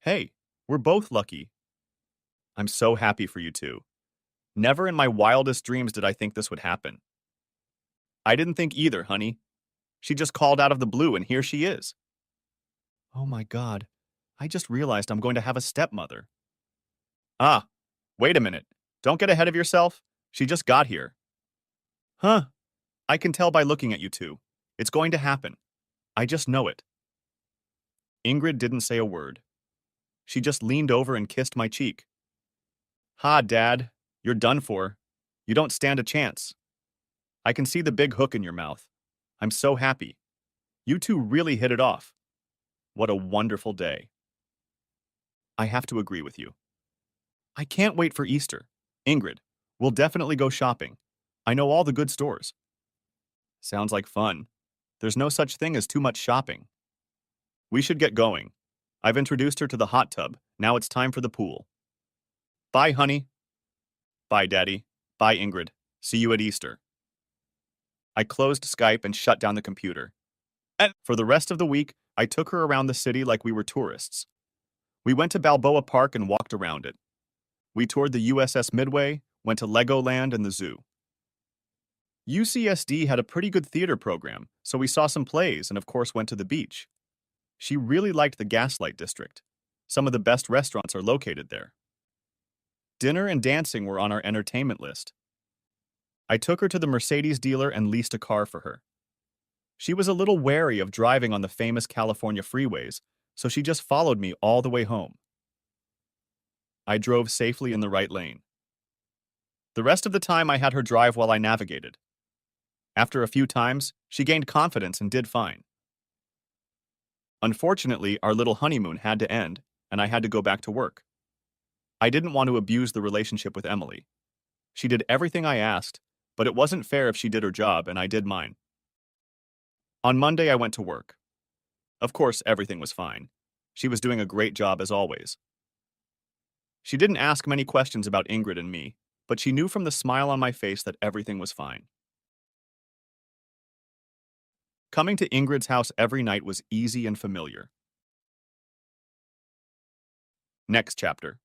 Speaker 1: Hey, we're both lucky. I'm so happy for you two. Never in my wildest dreams did I think this would happen. I didn't think either, honey. She just called out of the blue and here she is. Oh my God. I just realized I'm going to have a stepmother. Ah, wait a minute. Don't get ahead of yourself. She just got here. Huh. I can tell by looking at you two. It's going to happen. I just know it. Ingrid didn't say a word. She just leaned over and kissed my cheek. Ha, Dad. You're done for. You don't stand a chance. I can see the big hook in your mouth. I'm so happy. You two really hit it off. What a wonderful day. I have to agree with you. I can't wait for Easter. Ingrid, we'll definitely go shopping. I know all the good stores. Sounds like fun. There's no such thing as too much shopping. We should get going. I've introduced her to the hot tub. Now it's time for the pool. Bye, honey. Bye, Daddy. Bye, Ingrid. See you at Easter. I closed Skype and shut down the computer. And for the rest of the week, I took her around the city like we were tourists. We went to Balboa Park and walked around it. We toured the USS Midway, went to Legoland and the zoo. UCSD had a pretty good theater program, so we saw some plays and of course went to the beach. She really liked the Gaslight District. Some of the best restaurants are located there. Dinner and dancing were on our entertainment list. I took her to the Mercedes dealer and leased a car for her. She was a little wary of driving on the famous California freeways, so she just followed me all the way home. I drove safely in the right lane. The rest of the time I had her drive while I navigated. After a few times, she gained confidence and did fine. Unfortunately, our little honeymoon had to end, and I had to go back to work. I didn't want to abuse the relationship with Emily. She did everything I asked, but it wasn't fair if she did her job and I did mine. On Monday, I went to work. Of course, everything was fine. She was doing a great job as always. She didn't ask many questions about Ingrid and me, but she knew from the smile on my face that everything was fine. Coming to Ingrid's house every night was easy and familiar. Next chapter.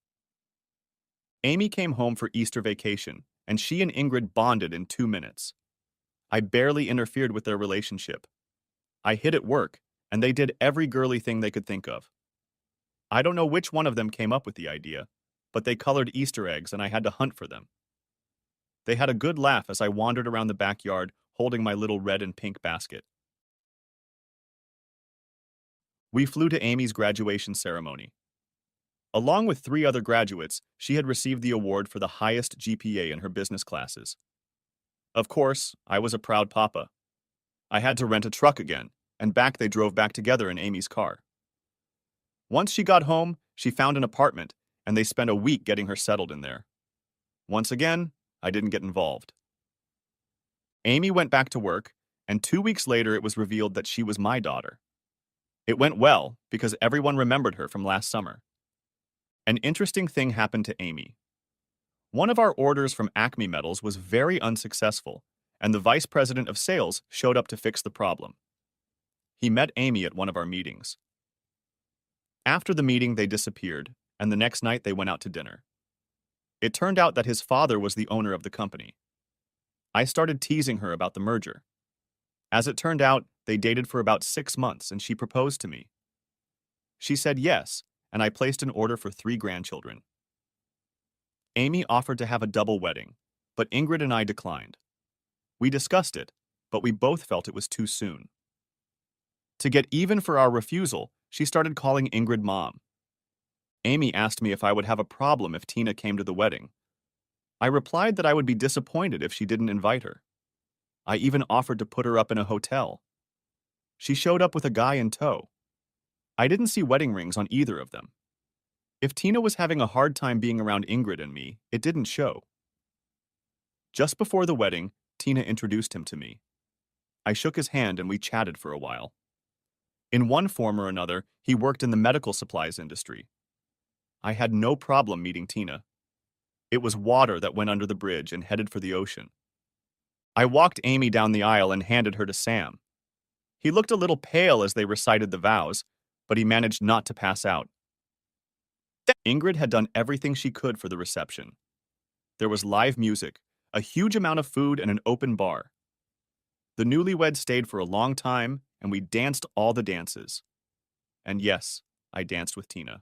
Speaker 1: Amy came home for Easter vacation, and she and Ingrid bonded in 2 minutes. I barely interfered with their relationship. I hid at work, and they did every girly thing they could think of. I don't know which one of them came up with the idea, but they colored Easter eggs and I had to hunt for them. They had a good laugh as I wandered around the backyard holding my little red and pink basket. We flew to Amy's graduation ceremony. Along with 3 other graduates, she had received the award for the highest GPA in her business classes. Of course, I was a proud papa. I had to rent a truck again, and back they drove back together in Amy's car. Once she got home, she found an apartment, and they spent a week getting her settled in there. Once again, I didn't get involved. Amy went back to work, and 2 weeks later it was revealed that she was my daughter. It went well because everyone remembered her from last summer. An interesting thing happened to Amy. One of our orders from Acme Metals was very unsuccessful, and the vice president of sales showed up to fix the problem. He met Amy at one of our meetings. After the meeting, they disappeared, and the next night they went out to dinner. It turned out that his father was the owner of the company. I started teasing her about the merger. As it turned out, they dated for about 6 months and she proposed to me. She said yes, and I placed an order for 3 grandchildren. Amy offered to have a double wedding, but Ingrid and I declined. We discussed it, but we both felt it was too soon. To get even for our refusal, she started calling Ingrid Mom. Amy asked me if I would have a problem if Tina came to the wedding. I replied that I would be disappointed if she didn't invite her. I even offered to put her up in a hotel. She showed up with a guy in tow. I didn't see wedding rings on either of them. If Tina was having a hard time being around Ingrid and me, it didn't show. Just before the wedding, Tina introduced him to me. I shook his hand and we chatted for a while. In one form or another, he worked in the medical supplies industry. I had no problem meeting Tina. It was water that went under the bridge and headed for the ocean. I walked Amy down the aisle and handed her to Sam. He looked a little pale as they recited the vows, but he managed not to pass out. Ingrid had done everything she could for the reception. There was live music, a huge amount of food, and an open bar. The newlyweds stayed for a long time, and we danced all the dances. And yes, I danced with Tina.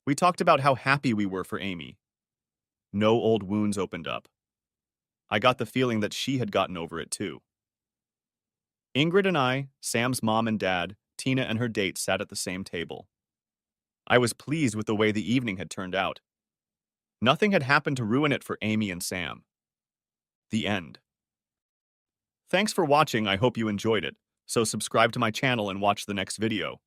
Speaker 1: We talked about how happy we were for Amy. No old wounds opened up. I got the feeling that she had gotten over it too. Ingrid and I, Sam's mom and dad, Tina and her date sat at the same table. I was pleased with the way the evening had turned out. Nothing had happened to ruin it for Amy and Sam. The end. Thanks for watching. I hope you enjoyed it. So subscribe to my channel and watch the next video.